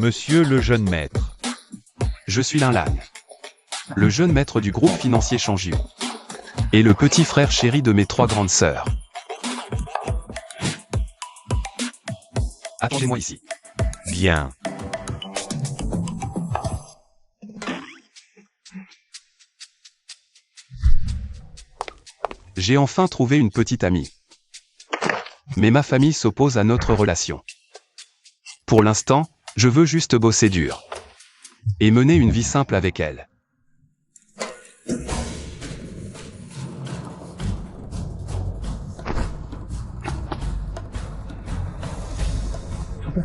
monsieur le jeune maître. Je suis Linlan, le jeune maître du groupe financier Changyu, et le petit frère chéri de mes 3 grandes sœurs. Attendez-moi ici. Bien. J'ai enfin trouvé une petite amie. Mais ma famille s'oppose à notre relation. Pour l'instant, je veux juste bosser dur. Et mener une vie simple avec elle.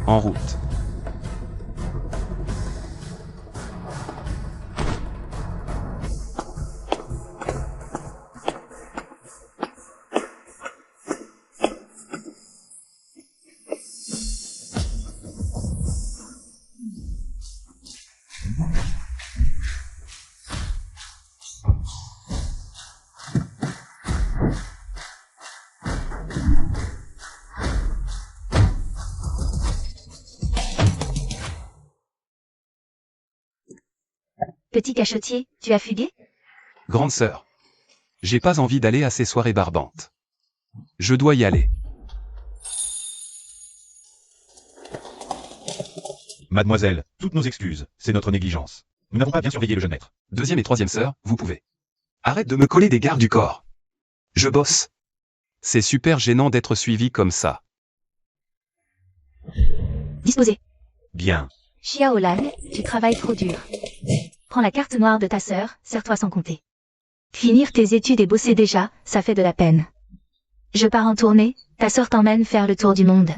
En route. Petit cachotier, tu as fugué? Grande sœur. J'ai pas envie d'aller à ces soirées barbantes. Je dois y aller. Mademoiselle, toutes nos excuses, c'est notre négligence. Nous n'avons pas bien surveillé le jeune maître. 2e et 3e sœur, vous pouvez. Arrête de me coller des gardes du corps. Je bosse. C'est super gênant d'être suivi comme ça. Disposé. Bien. Xiaolan, tu travailles trop dur. Prends la carte noire de ta sœur, serre-toi sans compter. Finir tes études et bosser déjà, ça fait de la peine. Je pars en tournée, ta sœur t'emmène faire le tour du monde.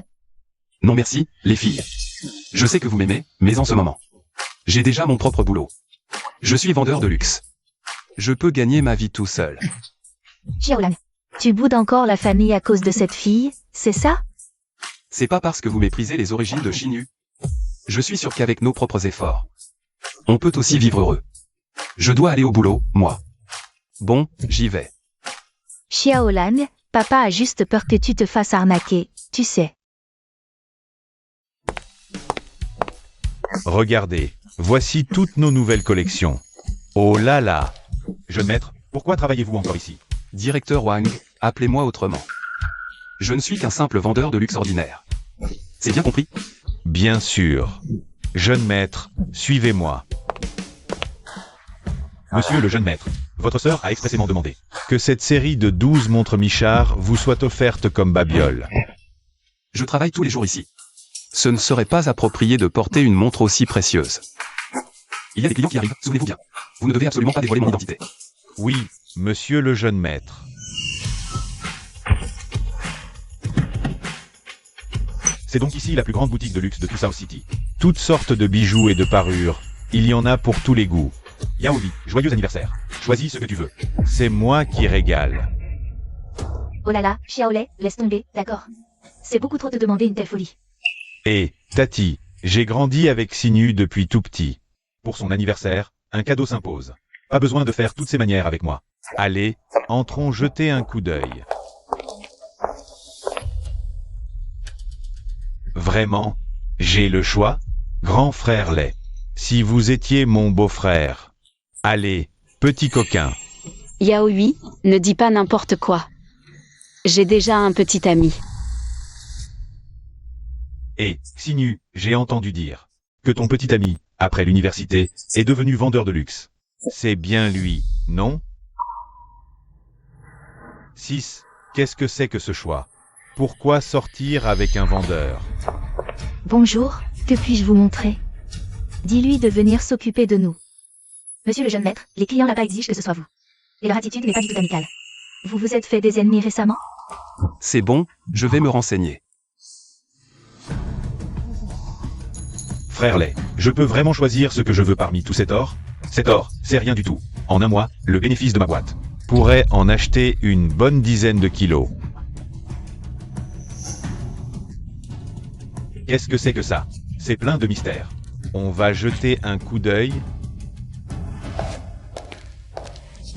Non merci, les filles. Je sais que vous m'aimez, mais en ce moment. J'ai déjà mon propre boulot. Je suis vendeur de luxe. Je peux gagner ma vie tout seul. Xiaolan, tu boudes encore la famille à cause de cette fille, c'est ça? C'est pas parce que vous méprisez les origines de Xinyu. Je suis sûr qu'avec nos propres efforts, on peut aussi vivre heureux. Je dois aller au boulot, moi. Bon, j'y vais. Xiaolan, papa a juste peur que tu te fasses arnaquer, tu sais. Regardez, voici toutes nos nouvelles collections. Oh là là. Jeune maître, pourquoi travaillez-vous encore ici? Directeur Wang, appelez-moi autrement. Je ne suis qu'un simple vendeur de luxe ordinaire. C'est bien compris? Bien sûr. Jeune maître, suivez-moi. Monsieur le jeune maître, votre sœur a expressément demandé Que cette série de 12 montres Michard vous soit offerte comme babiole. Je travaille tous les jours ici. Ce ne serait pas approprié de porter une montre aussi précieuse. Il y a des clients qui arrivent, souvenez-vous bien. Vous ne devez absolument pas dévoiler mon identité. Oui, monsieur le jeune maître. C'est donc ici la plus grande boutique de luxe de tout South City. Toutes sortes de bijoux et de parures. Il y en a pour tous les goûts. Yaobi, joyeux anniversaire. Choisis ce que tu veux. C'est moi qui régale. Oh là là, Xiaolai, laisse tomber, d'accord. C'est beaucoup trop te demander une telle folie. Et, Tati, j'ai grandi avec Xinyu depuis tout petit. Pour son anniversaire, un cadeau s'impose. Pas besoin de faire toutes ces manières avec moi. Allez, entrons jeter un coup d'œil. Vraiment, j'ai le choix, grand frère lait. Si vous étiez mon beau-frère. Allez, petit coquin. Yaoi, ne dis pas n'importe quoi. J'ai déjà un petit ami. Et, Xinyu, j'ai entendu dire que ton petit ami, après l'université, est devenu vendeur de luxe. C'est bien lui, non? 6. Qu'est-ce que c'est que ce choix? Pourquoi sortir avec un vendeur? Bonjour, que puis-je vous montrer? Dis-lui de venir s'occuper de nous. Monsieur le jeune maître, les clients là-bas exigent que ce soit vous. Et leur attitude n'est pas du tout amicale. Vous vous êtes fait des ennemis récemment? C'est bon, je vais me renseigner. Frère lait, je peux vraiment choisir ce que je veux parmi tout cet or? Cet or, c'est rien du tout. En un mois, le bénéfice de ma boîte. Pourrait en acheter une bonne dizaine de kilos. Qu'est-ce que c'est que ça? C'est plein de mystères. On va jeter un coup d'œil.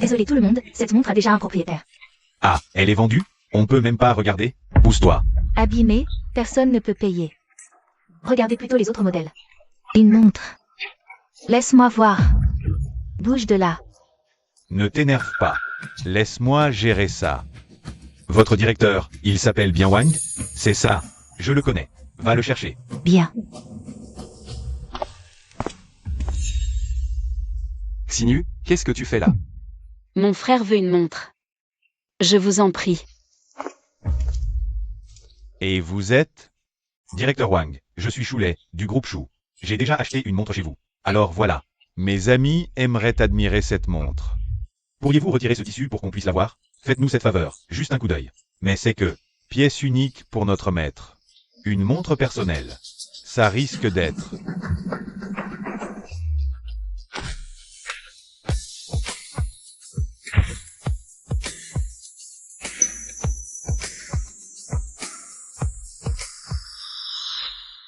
Désolé tout le monde, cette montre a déjà un propriétaire. Ah, elle est vendue? On peut même pas regarder? Pousse-toi. Abîmé, personne ne peut payer. Regardez plutôt les autres modèles. Une montre. Laisse-moi voir. Bouge de là. Ne t'énerve pas. Laisse-moi gérer ça. Votre directeur, il s'appelle bien Wang? C'est ça. Je le connais. Va le chercher. Bien. Xinyu, qu'est-ce que tu fais là? Mon frère veut une montre. Je vous en prie. Et vous êtes? Directeur Wang, je suis Choulet, du groupe Chou. J'ai déjà acheté une montre chez vous. Alors voilà. Mes amis aimeraient admirer cette montre. Pourriez-vous retirer ce tissu pour qu'on puisse la voir? Faites-nous cette faveur, juste un coup d'œil. Mais c'est que, pièce unique pour notre maître. Une montre personnelle. Ça risque d'être.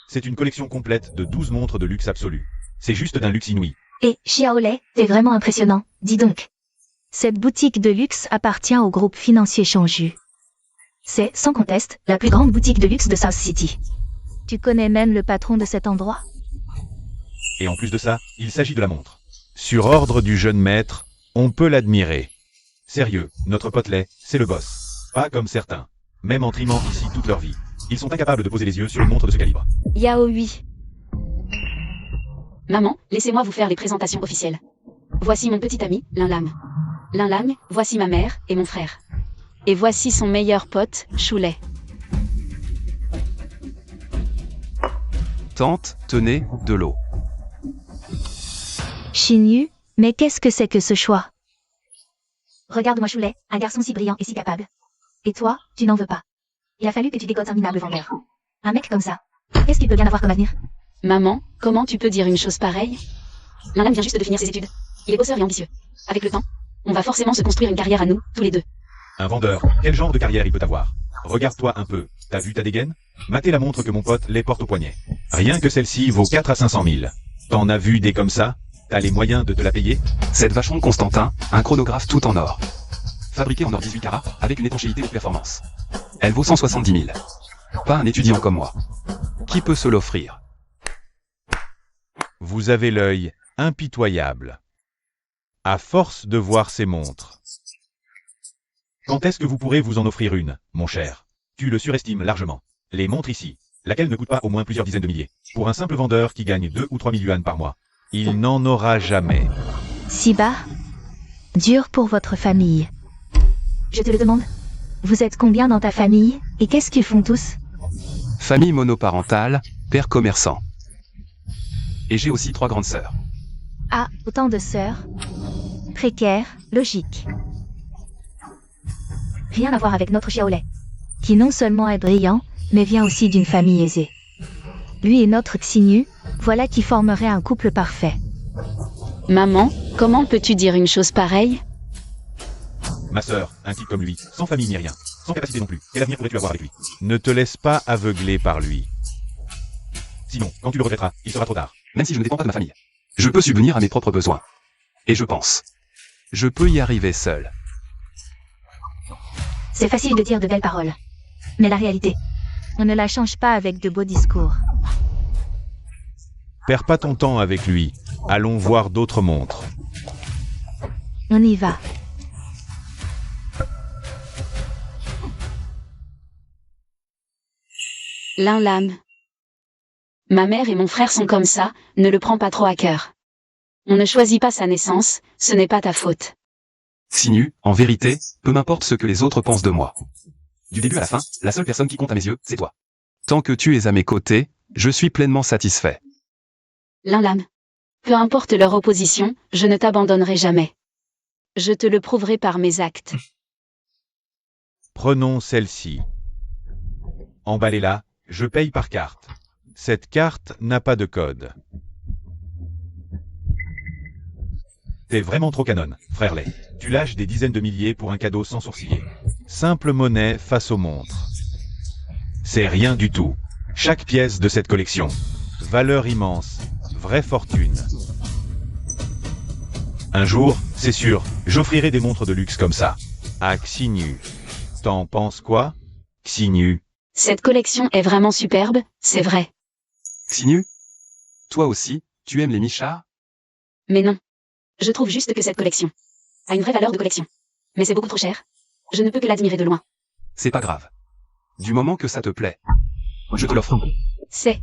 C'est une collection complète de 12 montres de luxe absolu. C'est juste d'un luxe inouï. Et, Xiaolei, t'es vraiment impressionnant. Dis donc. Cette boutique de luxe appartient au groupe financier Changju. C'est, sans conteste, la plus grande boutique de luxe de South City. Tu connais même le patron de cet endroit? Et en plus de ça, il s'agit de la montre. Sur ordre du jeune maître, on peut l'admirer. Sérieux, notre pote Lei, c'est le boss. Pas comme certains. Même en trimant ici toute leur vie. Ils sont incapables de poser les yeux sur une montre de ce calibre. Yaoi. Maman, laissez-moi vous faire les présentations officielles. Voici mon petit ami, Lin Lam. Lin Lam, voici ma mère et mon frère. Et voici son meilleur pote, Choulet. Tante, tenez, de l'eau. Xinyu, mais qu'est-ce que c'est que ce choix? Regarde-moi Choulet, un garçon si brillant et si capable. Et toi, tu n'en veux pas. Il a fallu que tu dégotes un minable vendeur. Un mec comme ça, qu'est-ce qu'il peut bien avoir comme avenir? Maman, comment tu peux dire une chose pareille? Lin Lam vient juste de finir ses études. Il est bosseur et ambitieux. Avec le temps, on va forcément se construire une carrière à nous, tous les deux. Un vendeur, quel genre de carrière il peut avoir? Regarde-toi un peu, t'as vu ta dégaine? Matez la montre que mon pote les porte au poignet. Rien que celle-ci vaut 4 à 500 000. T'en as vu des comme ça? T'as les moyens de te la payer? Cette Vacheron Constantin, un chronographe tout en or. Fabriqué en or 18 carats, avec une étanchéité de performance. Elle vaut 170 000. Pas un étudiant comme moi. Qui peut se l'offrir? Vous avez l'œil impitoyable. À force de voir ces montres. Quand est-ce que vous pourrez vous en offrir une, mon cher? Tu le surestimes largement. Les montres ici, laquelle ne coûte pas au moins plusieurs dizaines de milliers, pour un simple vendeur qui gagne 2 ou 3 000 yuan par mois. Il n'en aura jamais. Si bas? Dur pour votre famille. Je te le demande. Vous êtes combien dans ta famille, et qu'est-ce qu'ils font tous? Famille monoparentale, père commerçant. Et j'ai aussi 3 grandes sœurs. Ah, autant de sœurs. Précaire, logique. Rien à voir avec notre Xiaolei, qui non seulement est brillant, mais vient aussi d'une famille aisée. Lui et notre Xinyu, voilà qui formerait un couple parfait. Maman, comment peux-tu dire une chose pareille? Ma sœur, un type comme lui, sans famille ni rien, sans capacité non plus, quel avenir pourrais-tu avoir avec lui? Ne te laisse pas aveugler par lui. Sinon, quand tu le regretteras, il sera trop tard. Même si je ne dépends pas de ma famille. Je peux subvenir à mes propres besoins. Et je pense. Je peux y arriver seul. C'est facile de dire de belles paroles. Mais la réalité, on ne la change pas avec de beaux discours. Perds pas ton temps avec lui. Allons voir d'autres montres. On y va. Lin Lam. Ma mère et mon frère sont comme ça, ne le prends pas trop à cœur. On ne choisit pas sa naissance, ce n'est pas ta faute. Xinyu, en vérité, peu m'importe ce que les autres pensent de moi. Du début à la fin, la seule personne qui compte à mes yeux, c'est toi. Tant que tu es à mes côtés, je suis pleinement satisfait. Lin Lam. Peu importe leur opposition, je ne t'abandonnerai jamais. Je te le prouverai par mes actes. Prenons celle-ci. Emballez-la, je paye par carte. Cette carte n'a pas de code. T'es vraiment trop canon, frère Lei. Tu lâches des dizaines de milliers pour un cadeau sans sourciller. Simple monnaie face aux montres. C'est rien du tout. Chaque pièce de cette collection. Valeur immense. Vraie fortune. Un jour, c'est sûr, j'offrirai des montres de luxe comme ça. À Xinyu. T'en penses quoi, Xinyu? Cette collection est vraiment superbe, c'est vrai. Xinyu? Toi aussi, tu aimes les Michards? Mais non. Je trouve juste que cette collection a une vraie valeur de collection. Mais c'est beaucoup trop cher. Je ne peux que l'admirer de loin. C'est pas grave. Du moment que ça te plaît, je te l'offre. C'est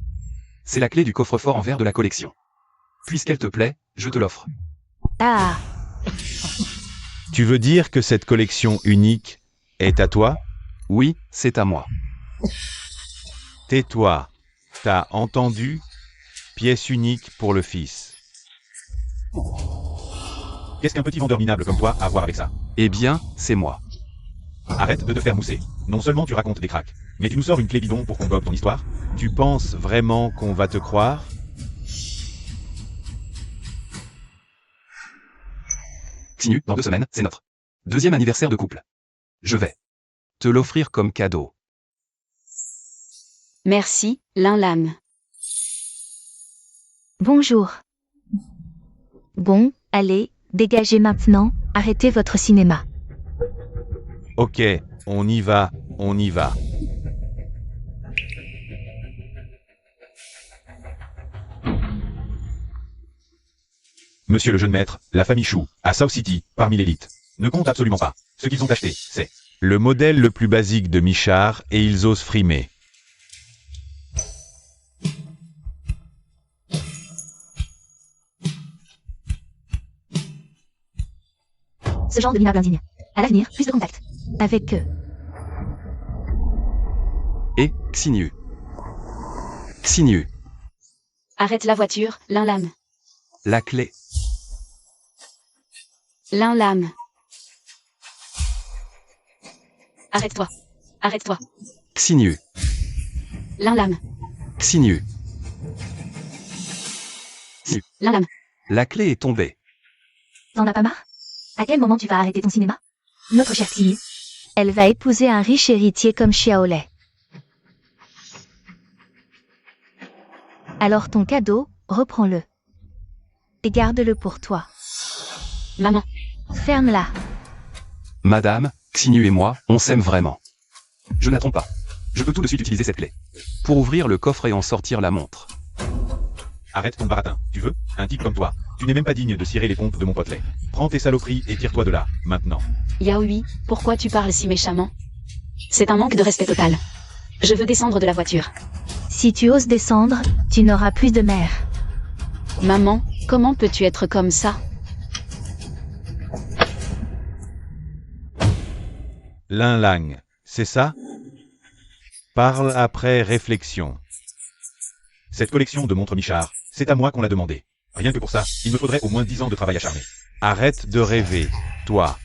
la clé du coffre-fort en verre de la collection. Puisqu'elle te plaît, je te l'offre. Ah, Tu veux dire que cette collection unique est à toi? Oui, c'est à moi. Tais-toi. T'as entendu? Pièce unique pour le fils. Qu'est-ce qu'un petit vendeur minable comme toi a à voir avec ça? Eh bien, c'est moi. Arrête de te faire mousser. Non seulement tu racontes des cracks, mais tu nous sors une clé bidon pour qu'on gobe ton histoire? Tu penses vraiment qu'on va te croire? Xinu, dans 2 semaines, c'est notre 2e anniversaire de couple. Je vais te l'offrir comme cadeau. Merci, Linlam. bonjour. Bon, allez, dégagez maintenant, arrêtez votre cinéma. Ok, on y va, on y va. Monsieur le jeune maître, la famille Chou, à South City, parmi l'élite, ne compte absolument pas. Ce qu'ils ont acheté, c'est le modèle le plus basique de Michard et ils osent frimer. Ce genre de minable indigne. À l'avenir, plus de contact. Avec eux. Et, Xinu. Xinu, Arrête la voiture, Linlam. la clé. Linlam. Arrête-toi. Arrête-toi. Xinu, Linlam. Xinu, Linlam. la clé est tombée. T'en as pas marre? À quel moment tu vas arrêter ton cinéma? Notre chère Xinu. Elle va épouser un riche héritier comme Xiaolei. Alors ton cadeau, reprends-le. Et garde-le pour toi. Maman. Ferme-la. Madame, Xinu et moi, on s'aime vraiment. Je n'attends pas. Je peux tout de suite utiliser cette clé. Pour ouvrir le coffre et en sortir la montre. Arrête ton baratin, tu veux? Un type comme toi. Tu n'es même pas digne de cirer les pompes de mon potelet. Prends tes saloperies et tire-toi de là, maintenant. Yaoi, pourquoi tu parles si méchamment? C'est un manque de respect total. Je veux descendre de la voiture. Si tu oses descendre, tu n'auras plus de mère. Maman, comment peux-tu être comme ça? Linlang, c'est ça? Parle après réflexion. Cette collection de montres Michard, c'est à moi qu'on l'a demandé. Rien que pour ça, il me faudrait au moins 10 ans de travail acharné. Arrête de rêver, toi.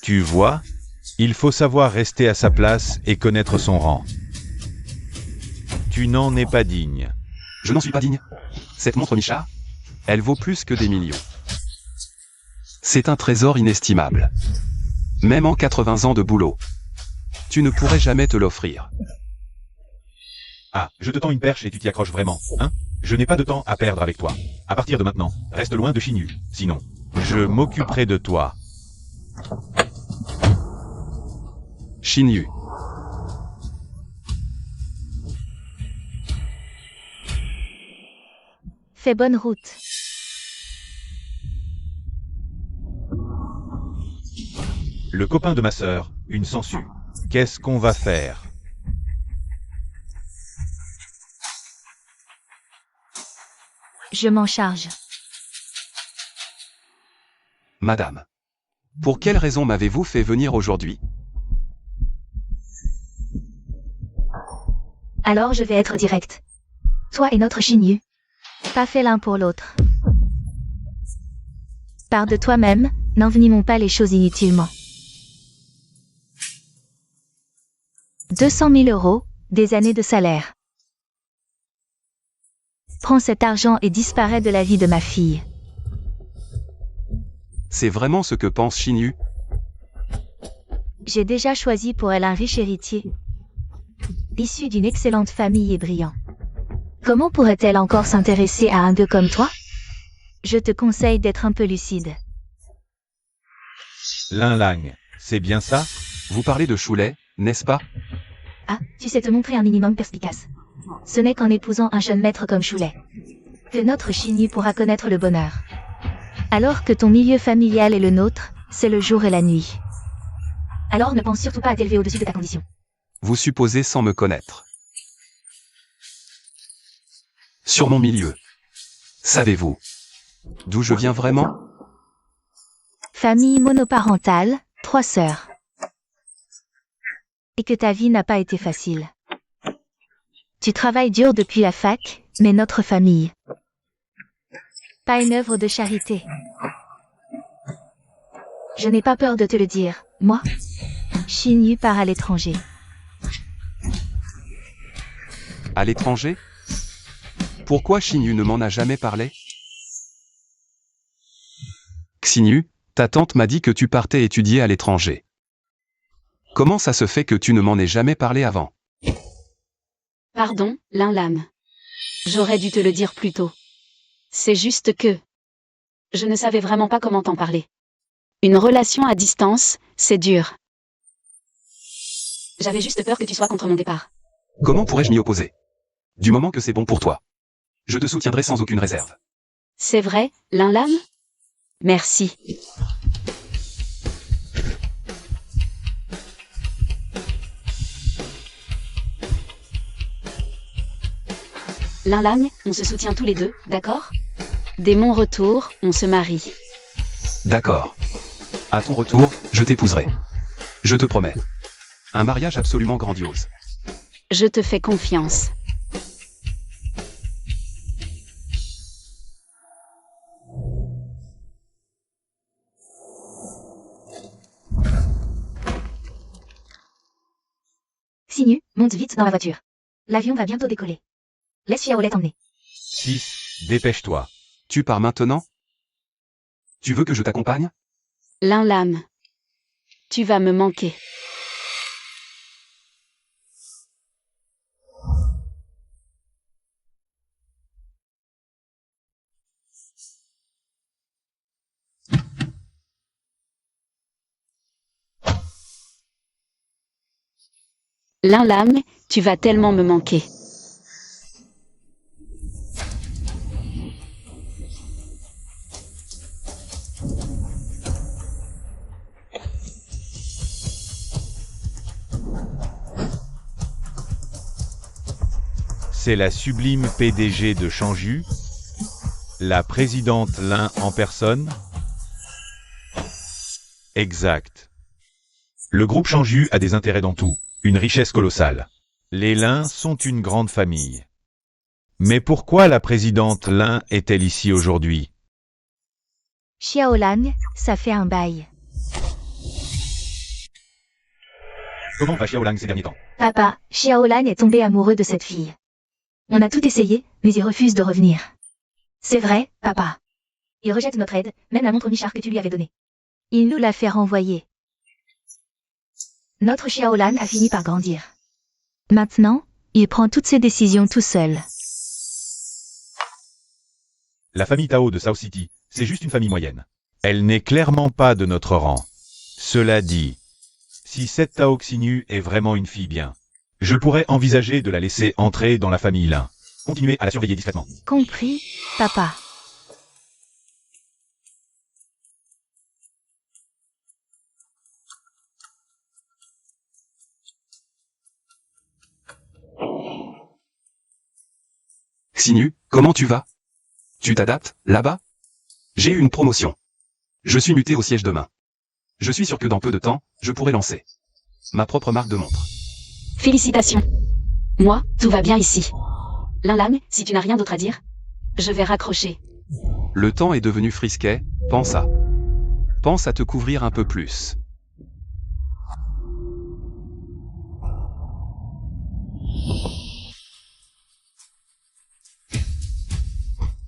Tu vois? Il faut savoir rester à sa place et connaître son rang. Tu n'en es pas digne. Je n'en suis pas digne. Cette montre Michard, elle vaut plus que des millions. C'est un trésor inestimable. Même en 80 ans de boulot. Tu ne pourrais jamais te l'offrir. Ah, je te tends une perche et tu t'y accroches vraiment, hein? Je n'ai pas de temps à perdre avec toi. À partir de maintenant, reste loin de Xinu. Sinon, je m'occuperai de toi. Xinu. Fais bonne route. Le copain de ma sœur, une sangsue. Qu'est-ce qu'on va faire? Je m'en charge. Madame. Pour quelle raison m'avez-vous fait venir aujourd'hui? Alors je vais être direct. Toi et notre Xinu. Pas fait l'un pour l'autre. Pars de toi-même, n'envenimons pas les choses inutilement. 200 000 €, des années de salaire. Prends cet argent et disparais de la vie de ma fille. C'est vraiment ce que pense Xinu? J'ai déjà choisi pour elle un riche héritier. Issu d'une excellente famille et brillant. Comment pourrait-elle encore s'intéresser à un gueux comme toi? Je te conseille d'être un peu lucide. Linlang, c'est bien ça? Vous parlez de Choulet, n'est-ce pas? Ah, tu sais te montrer un minimum perspicace. Ce n'est qu'en épousant un jeune maître comme Choulet que notre Xinyu pourra connaître le bonheur. Alors que ton milieu familial est le nôtre, c'est le jour et la nuit. Alors ne pense surtout pas à t'élever au-dessus de ta condition. Vous supposez sans me connaître. Sur mon milieu. Savez-vous d'où je viens vraiment? Famille monoparentale, 3 sœurs. Et que ta vie n'a pas été facile. Tu travailles dur depuis la fac, mais notre famille. Pas une œuvre de charité. Je n'ai pas peur de te le dire, moi, Xinyu part à l'étranger. À l'étranger? Pourquoi Xinyu ne m'en a jamais parlé? Xinyu, ta tante m'a dit que tu partais étudier à l'étranger. Comment ça se fait que tu ne m'en aies jamais parlé avant? Pardon, Linlam. J'aurais dû te le dire plus tôt. C'est juste que... je ne savais vraiment pas comment t'en parler. Une relation à distance, c'est dur. J'avais juste peur que tu sois contre mon départ. Comment pourrais-je m'y opposer? Du moment que c'est bon pour toi. Je te soutiendrai sans aucune réserve. C'est vrai, Linlam? Merci. Linlam, on se soutient tous les deux, d'accord? Dès mon retour, on se marie. D'accord. À ton retour, je t'épouserai. Je te promets. Un mariage absolument grandiose. Je te fais confiance. Xinyu, monte vite dans la voiture. L'avion va bientôt décoller. Laisse Xiaolette t'emmener. 6. Dépêche-toi. Tu pars maintenant? Tu veux que je t'accompagne? Linlam. Tu vas me manquer. Linlam, tu vas tellement me manquer. C'est la sublime PDG de Changju, la présidente Lin en personne. Exact. Le groupe Changju a des intérêts dans tout, une richesse colossale. Les Lin sont une grande famille. Mais pourquoi la présidente Lin est-elle ici aujourd'hui? Xiaolan, ça fait un bail. Comment va Xiaolang ces derniers temps? Papa, Xiaolan est tombé amoureux de cette fille. On a tout essayé, mais il refuse de revenir. C'est vrai, papa. Il rejette notre aide, même la montre Michard que tu lui avais donnée. Il nous l'a fait renvoyer. Notre Xiaolan a fini par grandir. Maintenant, il prend toutes ses décisions tout seul. La famille Tao de South City, c'est juste une famille moyenne. Elle n'est clairement pas de notre rang. Cela dit, si cette Tao Xinyu est vraiment une fille bien, je pourrais envisager de la laisser entrer dans la famille Lin. Continuez à la surveiller discrètement. Compris, papa. Xinyu, comment tu vas? Tu t'adaptes, là-bas? J'ai eu une promotion. Je suis muté au siège demain. Je suis sûr que dans peu de temps, je pourrai lancer ma propre marque de montre. Félicitations. Moi, tout va bien ici. Linlam, si tu n'as rien d'autre à dire, je vais raccrocher. Le temps est devenu frisquet, pense à te couvrir un peu plus.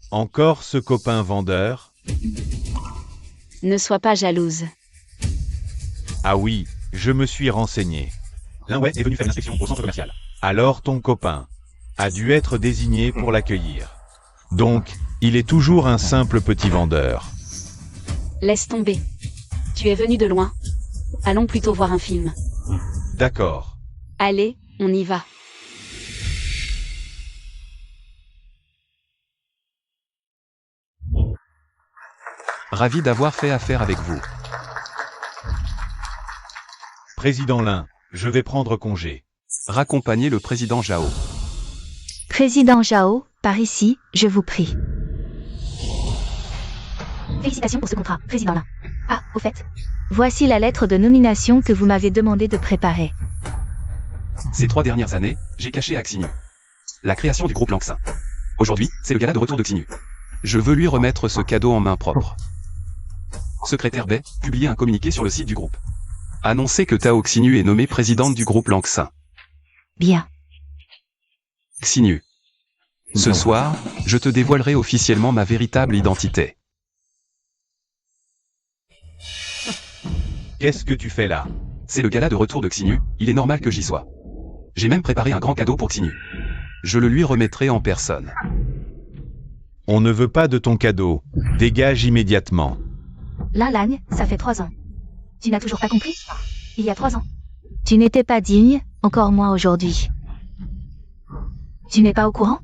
Encore ce copain vendeur? Ne sois pas jalouse. Ah oui, je me suis renseigné. Lin est venu faire une inspection au centre commercial. Alors ton copain a dû être désigné pour l'accueillir. Donc, il est toujours un simple petit vendeur. Laisse tomber. Tu es venu de loin. Allons plutôt voir un film. D'accord. Allez, on y va. Ravi d'avoir fait affaire avec vous. Président Lin, je vais prendre congé. Raccompagnez le président Zhao. Président Zhao, par ici, je vous prie. Félicitations pour ce contrat, Président Lin. Ah, au fait. Voici la lettre de nomination que vous m'avez demandé de préparer. Ces 3 dernières années, j'ai caché à Xinyu la création du groupe Langxin. Aujourd'hui, c'est le gala de retour de Xinyu. Je veux lui remettre ce cadeau en main propre. Secrétaire Bai, publiez un communiqué sur le site du groupe. Annoncez que Tao Xinyu est nommée présidente du groupe Langxin. Bien. Xinyu. Ce soir, je te dévoilerai officiellement ma véritable identité. Qu'est-ce que tu fais là? C'est le gala de retour de Xinyu, il est normal que j'y sois. J'ai même préparé un grand cadeau pour Xinyu. Je le lui remettrai en personne. On ne veut pas de ton cadeau. Dégage immédiatement. Lin Lang, ça fait 3 ans. Tu n'as toujours pas compris? Il y a 3 ans. Tu n'étais pas digne, encore moins aujourd'hui. Tu n'es pas au courant?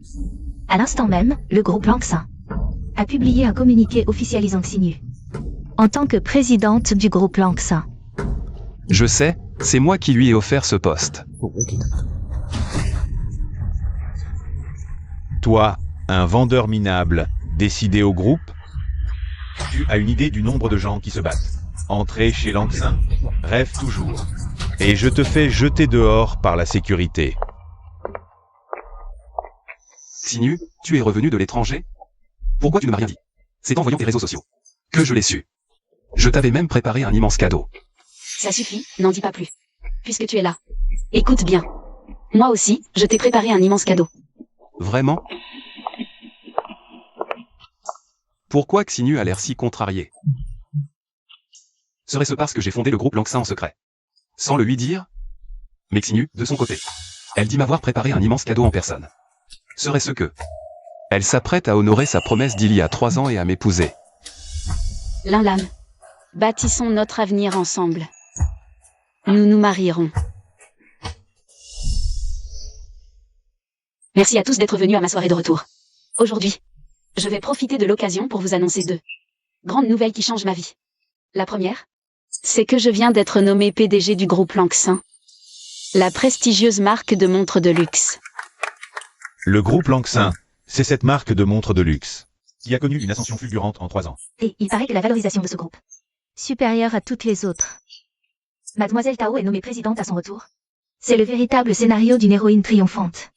À l'instant même, le groupe Langxin a publié un communiqué officialisant Xinyu en tant que présidente du groupe Langxin. Je sais, c'est moi qui lui ai offert ce poste. Toi, un vendeur minable, décidé au groupe? Tu as une idée du nombre de gens qui se battent. Entrer chez Langxin, rêve toujours. Et je te fais jeter dehors par la sécurité. Xinyu, tu es revenu de l'étranger? Pourquoi tu ne m'as rien dit? C'est en voyant tes réseaux sociaux que je l'ai su. Je t'avais même préparé un immense cadeau. Ça suffit, n'en dis pas plus. Puisque tu es là. Écoute bien. Moi aussi, je t'ai préparé un immense cadeau. Vraiment? Pourquoi Xinyu a l'air si contrarié? Serait-ce parce que j'ai fondé le groupe Langxin en secret? Sans le lui dire? Mais Xinyu, de son côté, elle dit m'avoir préparé un immense cadeau en personne. Serait-ce que elle s'apprête à honorer sa promesse d'il y a 3 ans et à m'épouser? Lin Lang. Bâtissons notre avenir ensemble. Nous nous marierons. Merci à tous d'être venus à ma soirée de retour. Aujourd'hui, je vais profiter de l'occasion pour vous annoncer 2 grandes nouvelles qui changent ma vie. La première, c'est que je viens d'être nommé PDG du groupe Langxin, la prestigieuse marque de montres de luxe. Le groupe Langxin, c'est cette marque de montres de luxe qui a connu une ascension fulgurante en 3 ans. Et il paraît que la valorisation de ce groupe, supérieure à toutes les autres. Mademoiselle Tao est nommée présidente à son retour. C'est le véritable scénario d'une héroïne triomphante.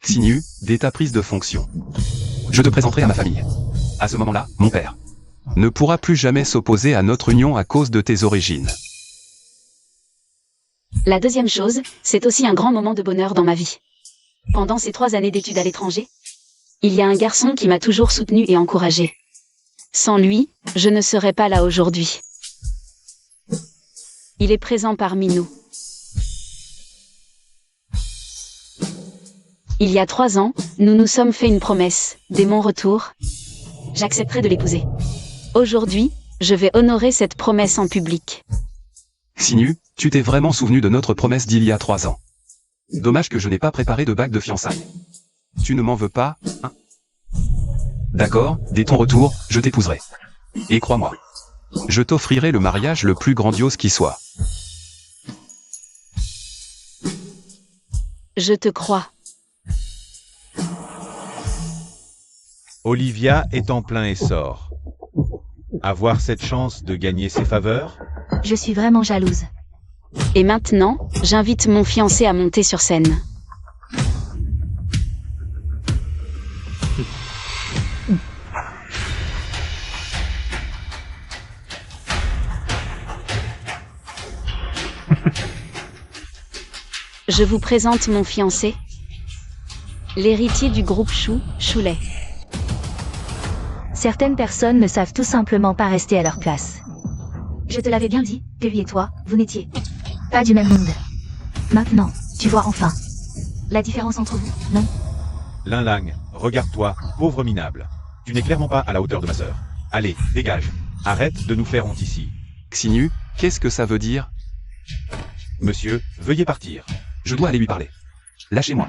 Xinyu, dès ta prise de fonction, je te présenterai à ma famille. À ce moment-là, mon père ne pourra plus jamais s'opposer à notre union à cause de tes origines. La deuxième chose, c'est aussi un grand moment de bonheur dans ma vie. Pendant ces 3 années d'études à l'étranger, il y a un garçon qui m'a toujours soutenu et encouragé. Sans lui, je ne serais pas là aujourd'hui. Il est présent parmi nous. Il y a 3 ans, nous nous sommes fait une promesse. Dès mon retour, j'accepterai de l'épouser. Aujourd'hui, je vais honorer cette promesse en public. Xinyu, tu t'es vraiment souvenu de notre promesse d'il y a 3 ans. Dommage que je n'ai pas préparé de bague de fiançailles. Tu ne m'en veux pas, hein? D'accord, dès ton retour, je t'épouserai. Et crois-moi, je t'offrirai le mariage le plus grandiose qui soit. Je te crois. Olivia est en plein essor. Avoir cette chance de gagner ses faveurs? Je suis vraiment jalouse. Et maintenant, j'invite mon fiancé à monter sur scène. Je vous présente mon fiancé, l'héritier du groupe Choulet. Certaines personnes ne savent tout simplement pas rester à leur place. Je te l'avais bien dit, que lui et toi, vous n'étiez pas du même monde. Maintenant, tu vois enfin la différence entre vous, non? Lin Lang, regarde-toi, pauvre minable. Tu n'es clairement pas à la hauteur de ma sœur. Allez, dégage. Arrête de nous faire honte ici. Xinyu, qu'est-ce que ça veut dire? Monsieur, veuillez partir. Je dois aller lui parler. Lâchez-moi.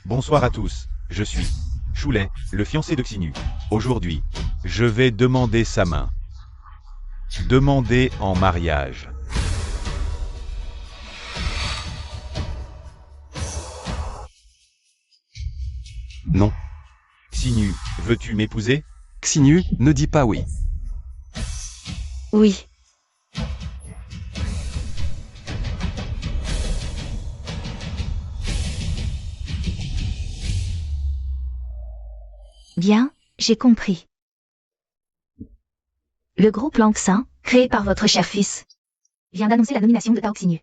Bonsoir à tous, je suis Choulet, le fiancé de Xinyu. Aujourd'hui, je vais demander sa main. Demander en mariage. Non. Xinu, veux-tu m'épouser? Xinu, ne dis pas oui. Oui. Bien, j'ai compris. Le groupe Langsin, créé par votre cher fils, vient d'annoncer la nomination de Tao Xinu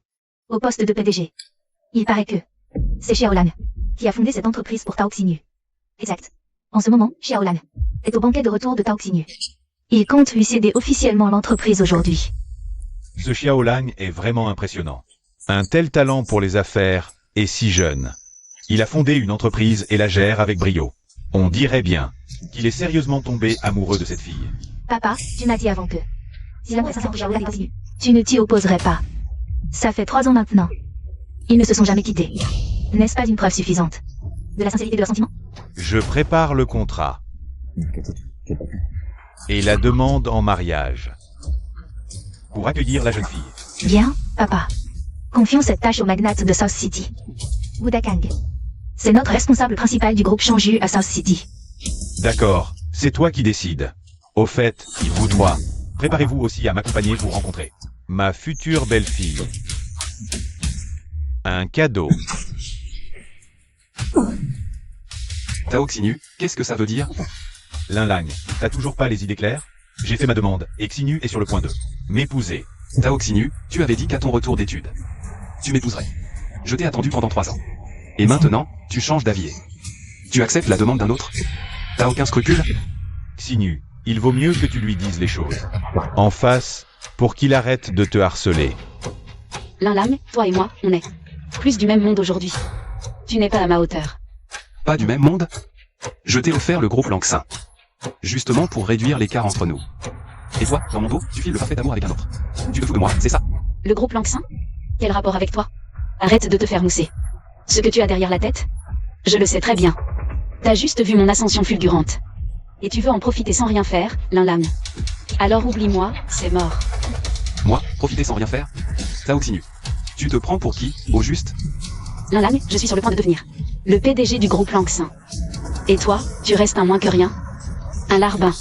au poste de PDG. Il paraît que c'est Xiaolan qui a fondé cette entreprise pour Tao Xinu. Exact. En ce moment, Xiaolan est au banquet de retour de Tao Xinu. Il compte lui céder officiellement l'entreprise aujourd'hui. Ce Xiaolang est vraiment impressionnant. Un tel talent pour les affaires et si jeune. Il a fondé une entreprise et la gère avec brio. On dirait bien qu'il est sérieusement tombé amoureux de cette fille. Papa, tu m'as dit avant que si l'amour est sincère pour Xiaolan et Tao Xinu, tu ne t'y opposerais pas. Ça fait 3 ans maintenant. Ils ne se sont jamais quittés. N'est-ce pas une preuve suffisante de la sincérité de leurs sentiments? Je prépare le contrat. Et la demande en mariage. Pour accueillir la jeune fille. Bien, papa. Confions cette tâche au magnate de South City. Wudakang. C'est notre responsable principal du groupe Changju à South City. D'accord, c'est toi qui décides. Au fait, vous trois, préparez-vous aussi à m'accompagner pour rencontrer ma future belle-fille. Un cadeau. Tao Xinu, qu'est-ce que ça veut dire? Linlang, t'as toujours pas les idées claires? J'ai fait ma demande, et Xinu est sur le point de m'épouser. Tao Xinu, tu avais dit qu'à ton retour d'études, tu m'épouserais. Je t'ai attendu pendant 3 ans. Et maintenant, tu changes d'avis. Tu acceptes la demande d'un autre? T'as aucun scrupule? Xinu, il vaut mieux que tu lui dises les choses en face, pour qu'il arrête de te harceler. Linlang, toi et moi, on est plus du même monde aujourd'hui. Tu n'es pas à ma hauteur. Pas du même monde? Je t'ai offert le groupe Langsin. Justement pour réduire l'écart entre nous. Et toi, dans mon dos, tu files le parfait amour avec un autre. Tu te fous de moi, c'est ça? Le groupe Langsin? Quel rapport avec toi? Arrête de te faire mousser. Ce que tu as derrière la tête? Je le sais très bien. T'as juste vu mon ascension fulgurante. Et tu veux en profiter sans rien faire, Linlang. Alors oublie-moi, c'est mort. Moi, profiter sans rien faire? Tao Xinu. Tu te prends pour qui, au juste? Linlang, je suis sur le point de devenir le PDG du groupe Langsin. Et toi, tu restes un moins que rien? Un larbin.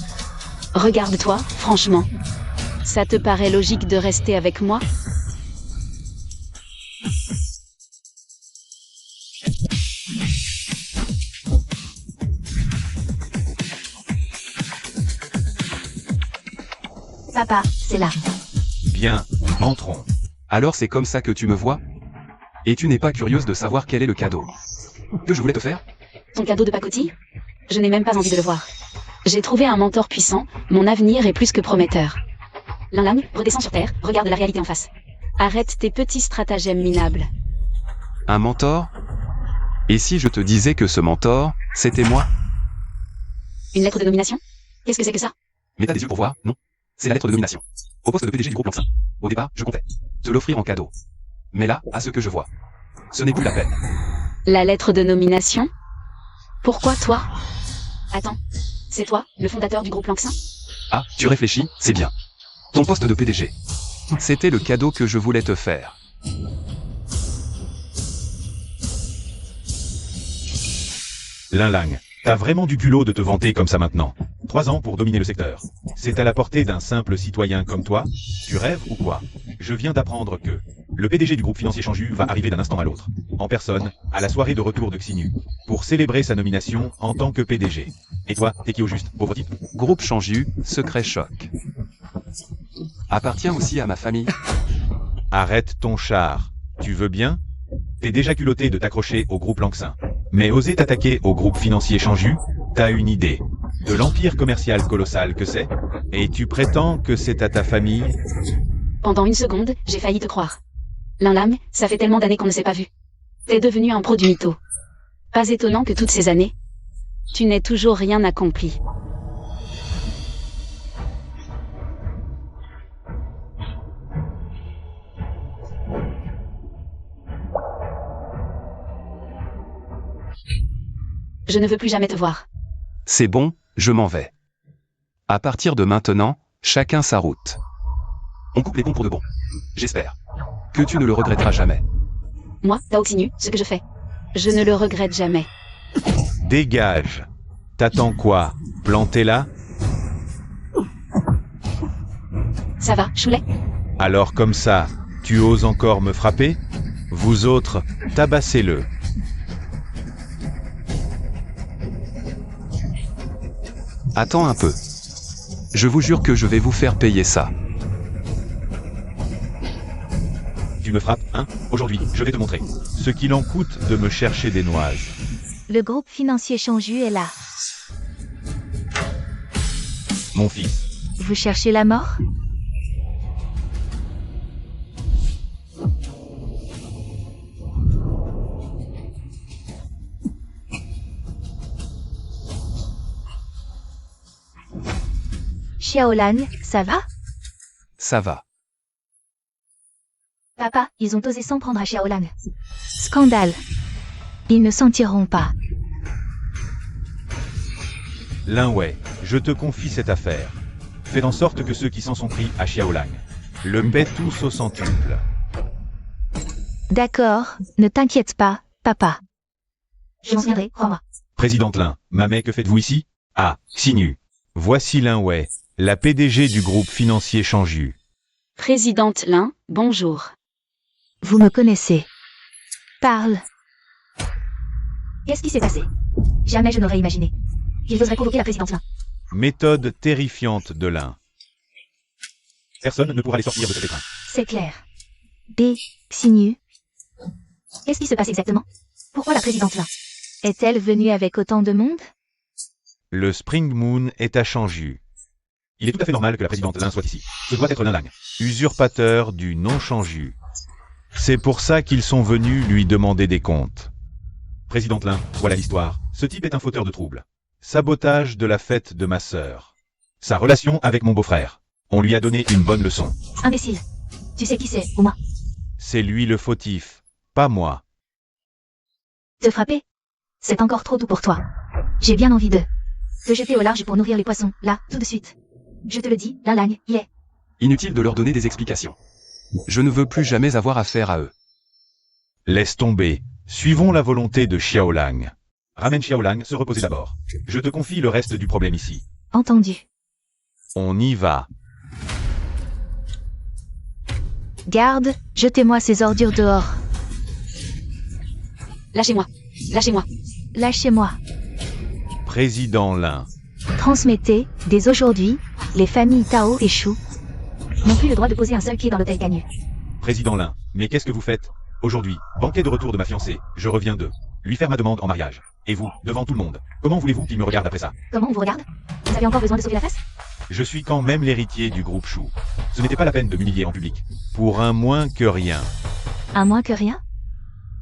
Regarde-toi, franchement. Ça te paraît logique de rester avec moi? Papa, c'est là. Bien, entrons. Alors c'est comme ça que tu me vois? Et tu n'es pas curieuse de savoir quel est le cadeau que je voulais te faire? Ton cadeau de pacotille? Je n'ai même pas envie de le voir. J'ai trouvé un mentor puissant, mon avenir est plus que prometteur. Linlang, redescends sur terre, regarde la réalité en face. Arrête tes petits stratagèmes minables. Un mentor? Et si je te disais que ce mentor, c'était moi? Une lettre de nomination? Qu'est-ce que c'est que ça? Mais t'as des yeux pour voir, non? C'est la lettre de nomination. Au poste de PDG du groupe Langsin. Au départ, je comptais te l'offrir en cadeau. Mais là, à ce que je vois, ce n'est plus la peine. La lettre de nomination? Pourquoi toi? Attends, c'est toi, le fondateur du groupe Langsin? Ah, tu réfléchis, c'est bien. Ton poste de PDG. C'était le cadeau que je voulais te faire. Linlang, t'as vraiment du culot de te vanter comme ça maintenant. 3 ans pour dominer le secteur. C'est à la portée d'un simple citoyen comme toi? Tu rêves ou quoi? Je viens d'apprendre que le PDG du groupe financier Changju va arriver d'un instant à l'autre, en personne, à la soirée de retour de Xinu, pour célébrer sa nomination en tant que PDG. Et toi, t'es qui au juste, pauvre type? Groupe Changju, secret choc. Appartient aussi à ma famille. Arrête ton char. Tu veux bien? T'es déjà culotté de t'accrocher au groupe Langsin. Mais oser t'attaquer au groupe financier Changju, t'as une idée de l'empire commercial colossal que c'est? Et tu prétends que c'est à ta famille? Pendant une seconde, j'ai failli te croire. Linlang, ça fait tellement d'années qu'on ne s'est pas vu. T'es devenu un pro du mytho. Pas étonnant que toutes ces années, tu n'aies toujours rien accompli. Je ne veux plus jamais te voir. C'est bon, je m'en vais. À partir de maintenant, chacun sa route. On coupe les ponts pour de bon. J'espère que tu ne le regretteras jamais. Moi, Tao Xinyu, ce que je fais. Je ne le regrette jamais. Dégage. T'attends quoi? Plantez-la? Ça va, Choulet? Alors comme ça, tu oses encore me frapper? Vous autres, tabassez-le. Attends un peu. Je vous jure que je vais vous faire payer ça. Tu me frappes, hein? Aujourd'hui, je vais te montrer. Ce qu'il en coûte de me chercher des noises. Le groupe financier Changju est là. Mon fils. Vous cherchez la mort? Xiaolang, ça va? Ça va. Papa, ils ont osé s'en prendre à Xiaolang. Scandale. Ils ne s'en tireront pas. Lin Wei, je te confie cette affaire. Fais en sorte que ceux qui s'en sont pris à Xiaolang le paient tous au centuple. D'accord, ne t'inquiète pas, papa. Je m'en souviendrai, crois-moi. Présidente Lin, Mamet, que faites-vous ici? Ah, Xinyu. Voici Lin Wei, la PDG du groupe financier Changju. Présidente Lin, bonjour. Vous me connaissez. Parle. Qu'est-ce qui s'est passé? Jamais je n'aurais imaginé. Ils oseraient convoquer la présidente Lin. Méthode terrifiante de Lin. Personne ne pourra les sortir de cette étreinte. C'est clair. B. Xinyu. Qu'est-ce qui se passe exactement? Pourquoi la présidente Lin? Est-elle venue avec autant de monde? Le Spring Moon est à Changju. Il est tout à fait normal que la présidente Lin soit ici. Ce doit être Lin Lang, usurpateur du non Changju. C'est pour ça qu'ils sont venus lui demander des comptes. Présidente Lin, voilà l'histoire. Ce type est un fauteur de troubles. Sabotage de la fête de ma sœur. Sa relation avec mon beau-frère. On lui a donné une bonne leçon. Imbécile. Tu sais qui c'est, ou moi? C'est lui le fautif, pas moi. Te frapper? C'est encore trop doux pour toi. J'ai bien envie de te jeter au large pour nourrir les poissons, là, tout de suite. Je te le dis, Lin Lang, y est. Inutile de leur donner des explications. Je ne veux plus jamais avoir affaire à eux. Laisse tomber. Suivons la volonté de Xiaolang. Ramène Xiaolang se reposer d'abord. Je te confie le reste du problème ici. Entendu. On y va. Garde, jetez-moi ces ordures dehors. Lâchez-moi. Lâchez-moi. Lâchez-moi. Président Lin. Transmettez, dès aujourd'hui, les familles Tao et Shu n'ont plus le droit de poser un seul pied dans l'hôtel Canyu. Président Lin, mais qu'est-ce que vous faites? Aujourd'hui, banquet de retour de ma fiancée, je reviens de lui faire ma demande en mariage. Et vous, devant tout le monde, comment voulez-vous qu'il me regarde après ça? Comment on vous regarde? Vous avez encore besoin de sauver la face? Je suis quand même l'héritier du groupe Shu. Ce n'était pas la peine de m'humilier en public. Pour un moins que rien. Un moins que rien?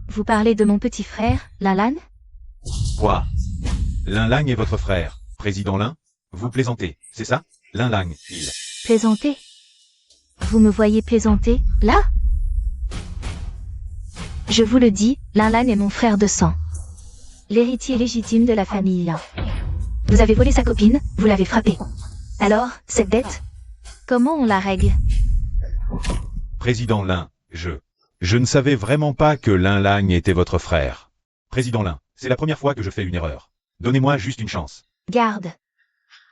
Vous parlez de mon petit frère, Lin Lan? Quoi? Lin Lang est votre frère, Président Lin? Vous plaisantez, c'est ça? Lin Lang, il. Plaisanter? Vous me voyez plaisanter, là? Je vous le dis, Lin Lan est mon frère de sang. L'héritier légitime de la famille Lin. Vous avez volé sa copine, vous l'avez frappée. Alors, cette dette? Comment on la règle? Président Lin, je ne savais vraiment pas que Lin Lang était votre frère. Président Lin, c'est la première fois que je fais une erreur. Donnez-moi juste une chance. Garde.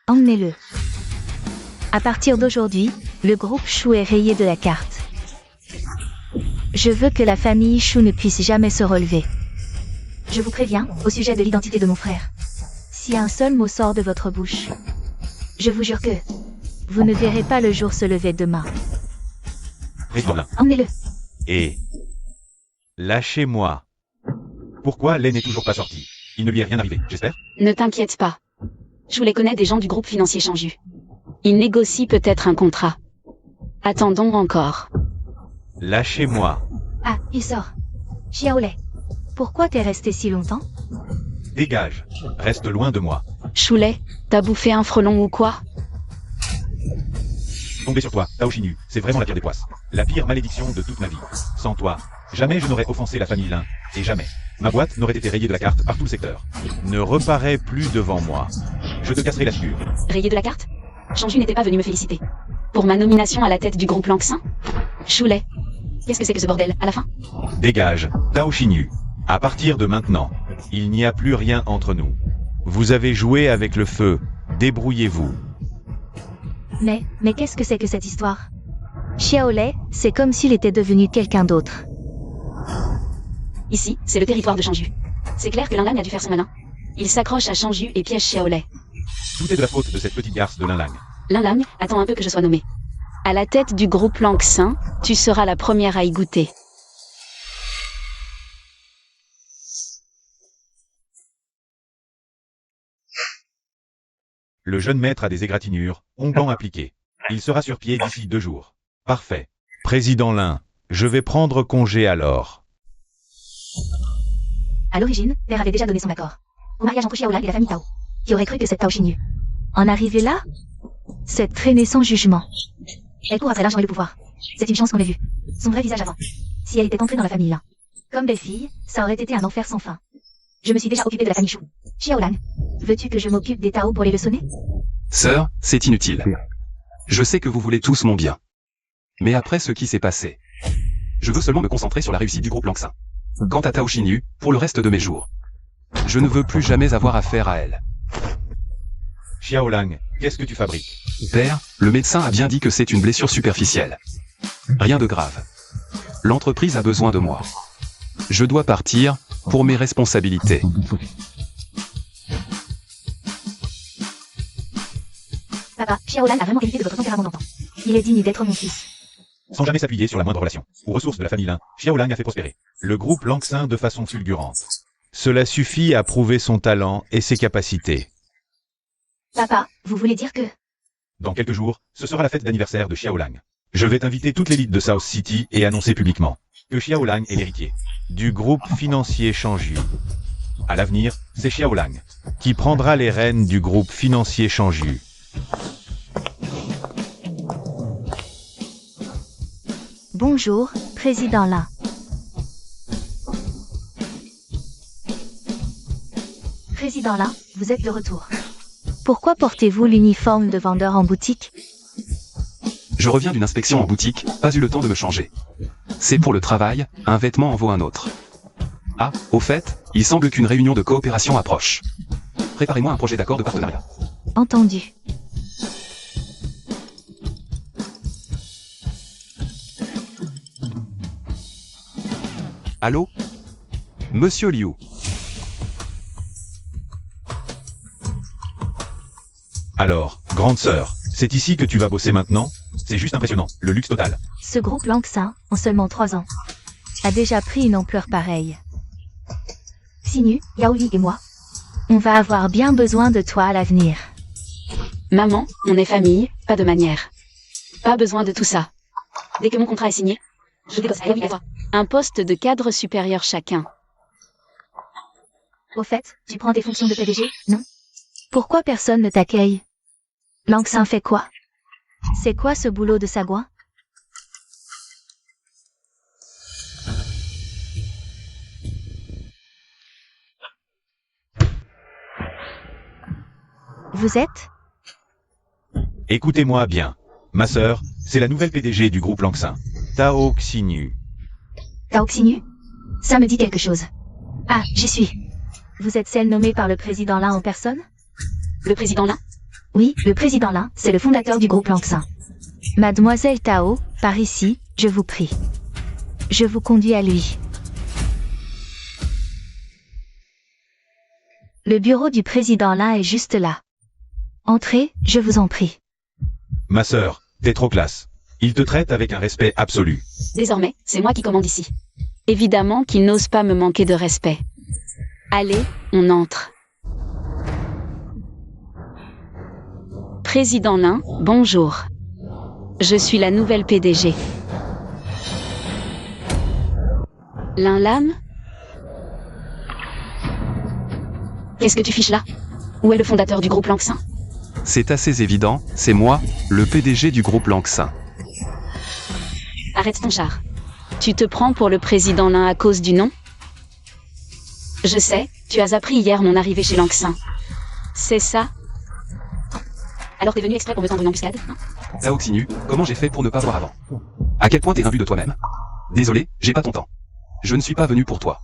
Emmenez-le. À partir d'aujourd'hui, le groupe Shu est rayé de la carte. Je veux que la famille Shu ne puisse jamais se relever. Je vous préviens, au sujet de l'identité de mon frère. Si un seul mot sort de votre bouche, je vous jure que vous ne verrez pas le jour se lever demain. Président Lin. Emmenez-le. Et... lâchez-moi. Pourquoi Len n'est toujours pas sorti? Il ne lui est rien arrivé, j'espère? Ne t'inquiète pas. Je les connais des gens du groupe financier Changju. Ils négocient peut-être un contrat. Attendons encore. Lâchez-moi. Ah, il sort. Xiaolei. Pourquoi t'es resté si longtemps? Dégage. Reste loin de moi. Choulet, t'as bouffé un frelon ou quoi? Tomber sur toi, Tao Xinyu, c'est vraiment la pire des poisses. La pire malédiction de toute ma vie. Sans toi, jamais je n'aurais offensé la famille Lin. Et jamais. Ma boîte n'aurait été rayée de la carte par tout le secteur. Ne reparais plus devant moi. Je te casserai la figure. Rayé de la carte? Changju n'était pas venu me féliciter. Pour ma nomination à la tête du groupe Lanxin? Choulet. Qu'est-ce que c'est que ce bordel, à la fin? Dégage, Tao Xinyu. À partir de maintenant, il n'y a plus rien entre nous. Vous avez joué avec le feu, débrouillez-vous. Mais qu'est-ce que c'est que cette histoire? Xiaolei, c'est comme s'il était devenu quelqu'un d'autre. Ici, c'est le territoire de Changju. C'est clair que Linlang a dû faire son malin. Il s'accroche à Changju et piège Xiaolei. Tout est de la faute de cette petite garce de Linlang. Linlang, attends un peu que je sois nommé. À la tête du groupe Lanxin, tu seras la première à y goûter. Le jeune maître a des égratignures, onguents appliqués. Il sera sur pied d'ici 2 jours. Parfait. Président Lin, je vais prendre congé alors. À l'origine, Père avait déjà donné son accord. Au mariage entre Xiaolang et la famille Tao. Qui aurait cru que cette Tao Xinyu en arriver là? Cette traînée sans jugement. Elle court après l'argent et le pouvoir. C'est une chance qu'on l'ait vue. Son vrai visage avant. Si elle était entrée dans la famille Lin. Comme belle-fille, ça aurait été un enfer sans fin. Je me suis déjà occupé de la famille Chou. Xiaolang, veux-tu que je m'occupe des Tao pour les leçonner? Sœur, c'est inutile. Je sais que vous voulez tous mon bien. Mais après ce qui s'est passé, je veux seulement me concentrer sur la réussite du groupe Lanxin. Quant à Tao Xinyu, pour le reste de mes jours, je ne veux plus jamais avoir affaire à elle. Xiaolang, qu'est-ce que tu fabriques? Père, le médecin a bien dit que c'est une blessure superficielle. Rien de grave. L'entreprise a besoin de moi. Je dois partir, pour mes responsabilités. Papa, Xiaolang a vraiment qualité de votre tempérament d'enfant. Il est digne d'être mon fils. Sans jamais s'appuyer sur la moindre relation ou ressources de la famille Lin, Xiaolang a fait prospérer le groupe Lanxin de façon fulgurante. Cela suffit à prouver son talent et ses capacités. Papa, vous voulez dire que... Dans quelques jours, ce sera la fête d'anniversaire de Xiaolang. Je vais inviter toute l'élite de South City et annoncer publiquement que Xiaolang est l'héritier du groupe financier Changju. À l'avenir, c'est Xiaolang qui prendra les rênes du groupe financier Changju. Bonjour, Président Lin. Président Lin, vous êtes de retour. Pourquoi portez-vous l'uniforme de vendeur en boutique? Je reviens d'une inspection en boutique, pas eu le temps de me changer. C'est pour le travail, un vêtement en vaut un autre. Ah, au fait, il semble qu'une réunion de coopération approche. Préparez-moi un projet d'accord de partenariat. Entendu. Allô? Monsieur Liu. Alors, grande sœur, c'est ici que tu vas bosser maintenant? C'est juste impressionnant, le luxe total. Ce groupe Lanxin, en seulement 3 ans, a déjà pris une ampleur pareille. Xinyu, Yaoli et moi, on va avoir bien besoin de toi à l'avenir. Maman, on est famille, pas de manière. Pas besoin de tout ça. Dès que mon contrat est signé, je dégosse à Yaoli et toi. Un poste de cadre supérieur chacun. Au fait, tu prends tes fonctions de PDG, non? Pourquoi personne ne t'accueille? Lanxin fait quoi? C'est quoi ce boulot de sagouin? Vous êtes? Écoutez-moi bien. Ma sœur, c'est la nouvelle PDG du groupe Lanxin. Tao Xinyu. Tao Xinyu? Ça me dit quelque chose. Ah, j'y suis. Vous êtes celle nommée par le président Lin en personne? Le président Lin? Oui, le président Lin, c'est le fondateur du groupe Lanxin. Mademoiselle Tao, par ici, je vous prie. Je vous conduis à lui. Le bureau du président Lin est juste là. Entrez, je vous en prie. Ma sœur, t'es trop classe. Il te traite avec un respect absolu. Désormais, c'est moi qui commande ici. Évidemment qu'il n'ose pas me manquer de respect. Allez, on entre. Président Lin, bonjour. Je suis la nouvelle PDG. Lin Lam? Qu'est-ce que tu fiches là? Où est le fondateur du groupe Lanxin? C'est assez évident, c'est moi, le PDG du groupe Lanxin. Arrête ton char. Tu te prends pour le président Lin à cause du nom? Je sais, tu as appris hier mon arrivée chez Lanxin. C'est ça? Alors t'es venu exprès pour me tendre une embuscade, hein? Zhao Xinyu, comment j'ai fait pour ne pas voir avant? À quel point t'es imbu de toi-même? Désolé, j'ai pas ton temps. Je ne suis pas venu pour toi.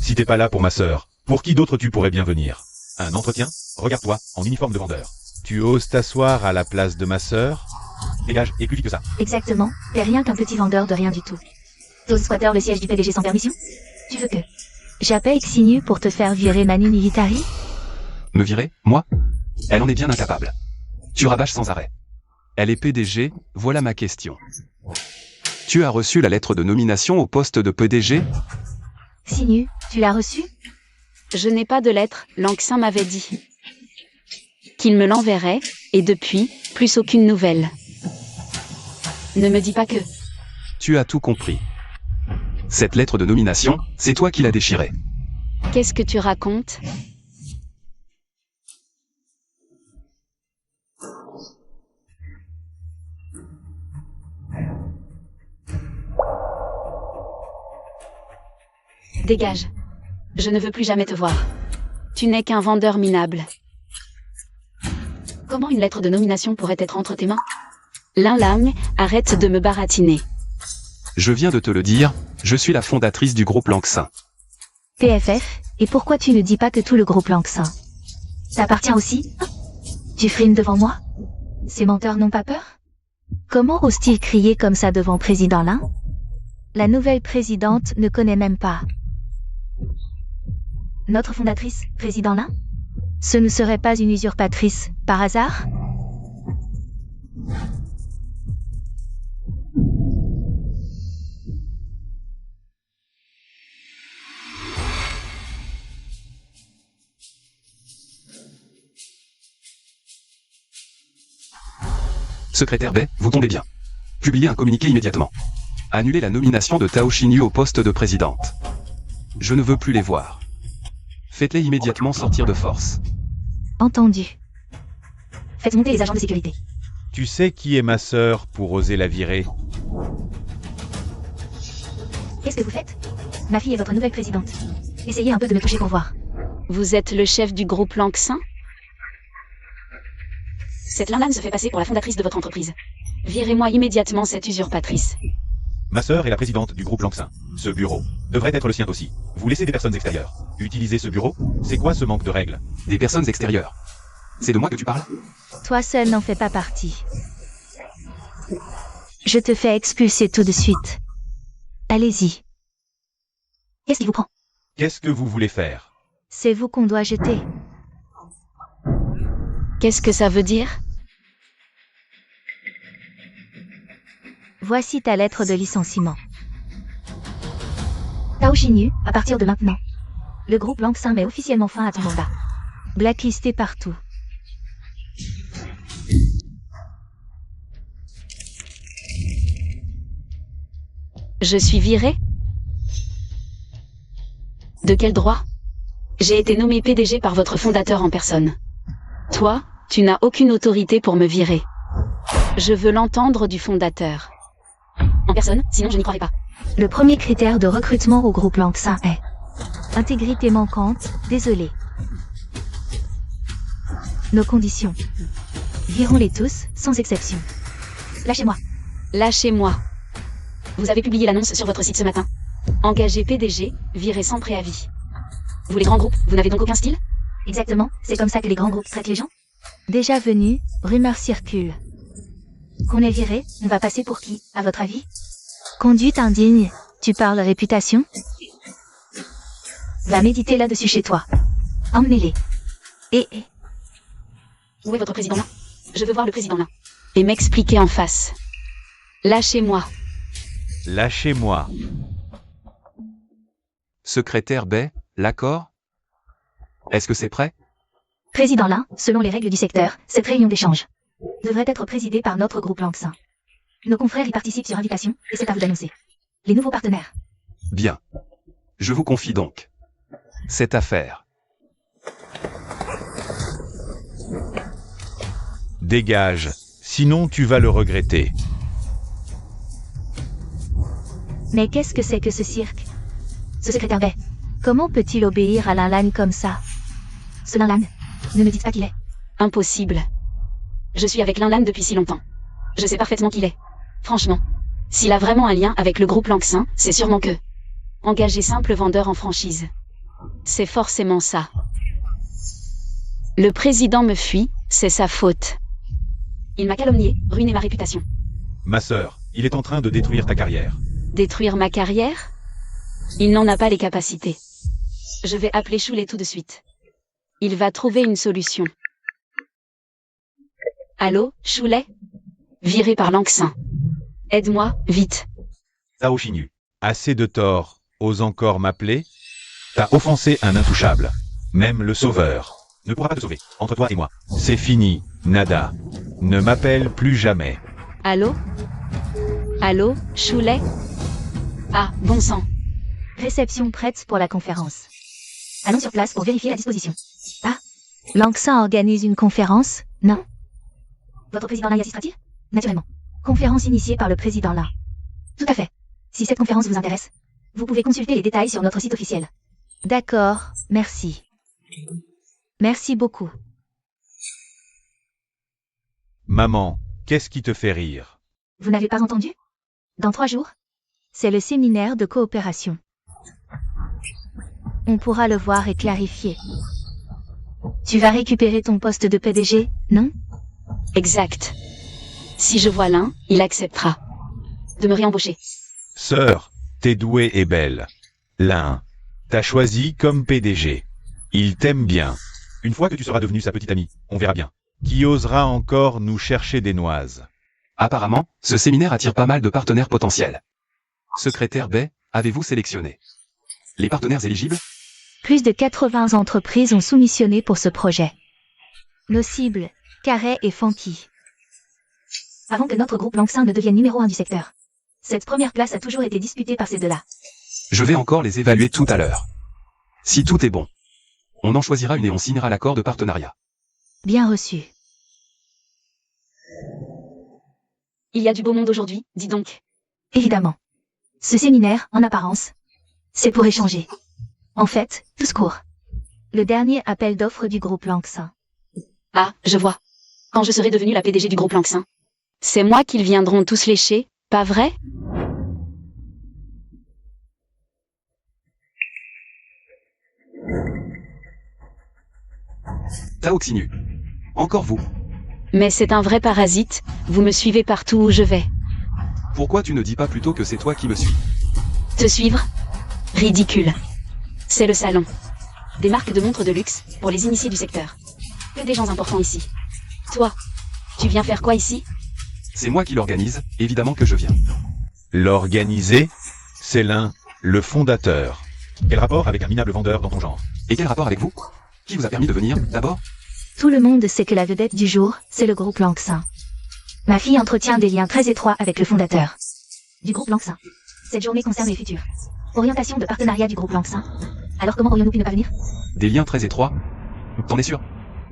Si t'es pas là pour ma sœur, pour qui d'autre tu pourrais bien venir? Un entretien? Regarde-toi, en uniforme de vendeur. Tu oses t'asseoir à la place de ma sœur? Dégage, et plus vite que ça. Exactement, t'es rien qu'un petit vendeur de rien du tout. T'oses squatter le siège du PDG sans permission? Tu veux que j'appelle Xinyu pour te faire virer Manu Militari? Me virer, moi? Elle en est bien incapable. Tu rabâches sans arrêt. Elle est PDG, voilà ma question. Tu as reçu la lettre de nomination au poste de PDG? Xinyu, tu l'as reçu? Je n'ai pas de lettre, Langxin m'avait dit qu'il me l'enverrait, et depuis, plus aucune nouvelle. Ne me dis pas que... Tu as tout compris. Cette lettre de nomination, c'est toi qui l'as déchirée. Qu'est-ce que tu racontes? Dégage. Je ne veux plus jamais te voir. Tu n'es qu'un vendeur minable. Comment une lettre de nomination pourrait être entre tes mains? Lin Lang, arrête de me baratiner. Je viens de te le dire, je suis la fondatrice du groupe Langxin. PFF, et pourquoi tu ne dis pas que tout le groupe Langxin t'appartient aussi? Tu frines devant moi? Ces menteurs n'ont pas peur? Comment ose-t-il crier comme ça devant Président Lin? La nouvelle présidente ne connaît même pas notre fondatrice, Président Lin? Ce ne serait pas une usurpatrice, par hasard? Secrétaire Bai, vous tombez bien. Publiez un communiqué immédiatement. Annulez la nomination de Tao Xinyu au poste de présidente. Je ne veux plus les voir. Faites-les immédiatement sortir de force. Entendu. Faites monter les agents de sécurité. Tu sais qui est ma sœur pour oser la virer? Qu'est-ce que vous faites? Ma fille est votre nouvelle présidente. Essayez un peu de me toucher pour voir. Vous êtes le chef du groupe Langxin? Cette Lin Lan se fait passer pour la fondatrice de votre entreprise. Virez-moi immédiatement cette usurpatrice. Ma sœur est la présidente du groupe Langxin. Ce bureau devrait être le sien aussi. Vous laissez des personnes extérieures utiliser ce bureau? C'est quoi ce manque de règles? Des personnes extérieures. C'est de moi que tu parles? Toi seul n'en fais pas partie. Je te fais expulser tout de suite. Allez-y. Qu'est-ce qui vous prend? Qu'est-ce que vous voulez faire? C'est vous qu'on doit jeter. Qu'est-ce que ça veut dire? Voici ta lettre de licenciement. Tao Xinyu, à partir de maintenant, le groupe Langxin met officiellement fin à ton mandat. Blacklisté partout. Je suis viré? De quel droit? J'ai été nommé PDG par votre fondateur en personne. Toi, tu n'as aucune autorité pour me virer. Je veux l'entendre du fondateur. En personne, sinon je n'y croirais pas. Le premier critère de recrutement au groupe Langxin est intégrité manquante, désolé. Nos conditions. Virons-les tous, sans exception. Lâchez-moi. Lâchez-moi. Vous avez publié l'annonce sur votre site ce matin. Engagé PDG, viré sans préavis. Vous les grands groupes, vous n'avez donc aucun style? Exactement, c'est comme ça que les grands groupes traitent les gens. Déjà venu, rumeur circule. Qu'on est viré, on va passer pour qui, à votre avis? Conduite indigne, tu parles réputation? Va méditer là-dessus chez toi. Emmenez-les. Et... Où est votre président là? Je veux voir le président là. Et m'expliquer en face. Lâchez-moi. Lâchez-moi. Secrétaire Bai, l'accord? Est-ce que c'est prêt? Président Lin, selon les règles du secteur, cette réunion d'échange devrait être présidée par notre groupe Langxin. Nos confrères y participent sur invitation, et c'est à vous d'annoncer. Les nouveaux partenaires. Bien. Je vous confie donc cette affaire. Dégage, sinon tu vas le regretter. Mais qu'est-ce que c'est que ce cirque? Ce secrétaire Bai, comment peut-il obéir à Lin Lan comme ça? Ce Lin Lan, ne me dites pas qu'il est. Impossible. Je suis avec Lin Lan depuis si longtemps. Je sais parfaitement qui il est. Franchement. S'il a vraiment un lien avec le groupe Lanxin, c'est sûrement que... Engagé simple vendeur en franchise. C'est forcément ça. Le président me fuit, c'est sa faute. Il m'a calomnié, ruiné ma réputation. Ma sœur, il est en train de détruire ta carrière. Détruire ma carrière? Il n'en a pas les capacités. Je vais appeler Choulet tout de suite. Il va trouver une solution. Allô, Choulet? Viré par Lanxin. Aide-moi, vite. Tao Xinyu, assez de tort, ose encore m'appeler? T'as offensé un intouchable. Même le sauveur ne pourra pas te sauver, entre toi et moi. C'est fini, nada. Ne m'appelle plus jamais. Allô? Allô, Choulet? Ah, bon sang. Réception prête pour la conférence. Allons sur place pour vérifier la disposition. Ah, Lanxin organise une conférence? Non. Votre président là y assistera-t-il? Naturellement. Conférence initiée par le président là. Tout à fait. Si cette conférence vous intéresse, vous pouvez consulter les détails sur notre site officiel. D'accord, merci. Merci beaucoup. Maman, qu'est-ce qui te fait rire? Vous n'avez pas entendu? Dans 3 jours, c'est le séminaire de coopération. On pourra le voir et clarifier. Tu vas récupérer ton poste de PDG, non? Exact. Si je vois l'un, il acceptera de me réembaucher. Sœur, t'es douée et belle. L'un, t'as choisi comme PDG. Il t'aime bien. Une fois que tu seras devenue sa petite amie, on verra bien. Qui osera encore nous chercher des noises? Apparemment, ce séminaire attire pas mal de partenaires potentiels. Secrétaire Bay, avez-vous sélectionné les partenaires éligibles? Plus de 80 entreprises ont soumissionné pour ce projet. Nos cibles, Carré et Fanky. Avant que notre groupe Lanxin ne devienne numéro 1 du secteur. Cette première place a toujours été disputée par ces deux-là. Je vais encore les évaluer tout à l'heure. Si tout est bon, on en choisira une et on signera l'accord de partenariat. Bien reçu. Il y a du beau monde aujourd'hui, dis donc. Évidemment. Ce séminaire, en apparence, c'est pour échanger. En fait, tout se court. Le dernier appel d'offres du groupe Lanxin. Ah, je vois. Quand je serai devenue la PDG du groupe Lanxin. C'est moi qu'ils viendront tous lécher, pas vrai? Tao Xinyu. Encore vous. Mais c'est un vrai parasite, vous me suivez partout où je vais. Pourquoi tu ne dis pas plutôt que c'est toi qui me suis? Te suivre? Ridicule. C'est le salon. Des marques de montres de luxe, pour les initiés du secteur. Que des gens importants ici. Toi, tu viens faire quoi ici? C'est moi qui l'organise, évidemment que je viens. L'organiser? C'est l'un, le fondateur. Quel rapport avec un minable vendeur dans ton genre? Et quel rapport avec vous? Qui vous a permis de venir, d'abord? Tout le monde sait que la vedette du jour, c'est le groupe Lanxin. Ma fille entretient des liens très étroits avec le fondateur du groupe Lanxin. Cette journée concerne les futurs. Orientation de partenariat du groupe Lanxin. Alors comment aurions-nous pu ne pas venir? Des liens très étroits? T'en es sûr?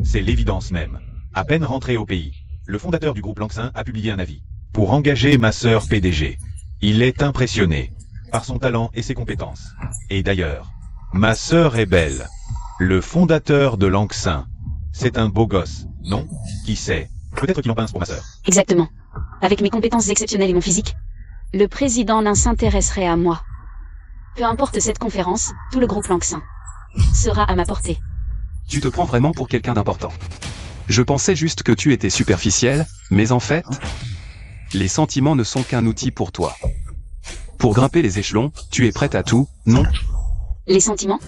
C'est l'évidence même. À peine rentré au pays, le fondateur du groupe Lanxin a publié un avis pour engager ma sœur PDG. Il est impressionné par son talent et ses compétences. Et d'ailleurs, ma sœur est belle. Le fondateur de Lanxin, c'est un beau gosse, non? Qui sait? Peut-être qu'il en pince pour ma sœur. Exactement. Avec mes compétences exceptionnelles et mon physique, le président l'un s'intéresserait à moi. Peu importe cette conférence, tout le groupe Lanxin sera à ma portée. Tu te prends vraiment pour quelqu'un d'important. Je pensais juste que tu étais superficiel, mais en fait, les sentiments ne sont qu'un outil pour toi. Pour grimper les échelons, tu es prête à tout, non? Les sentiments?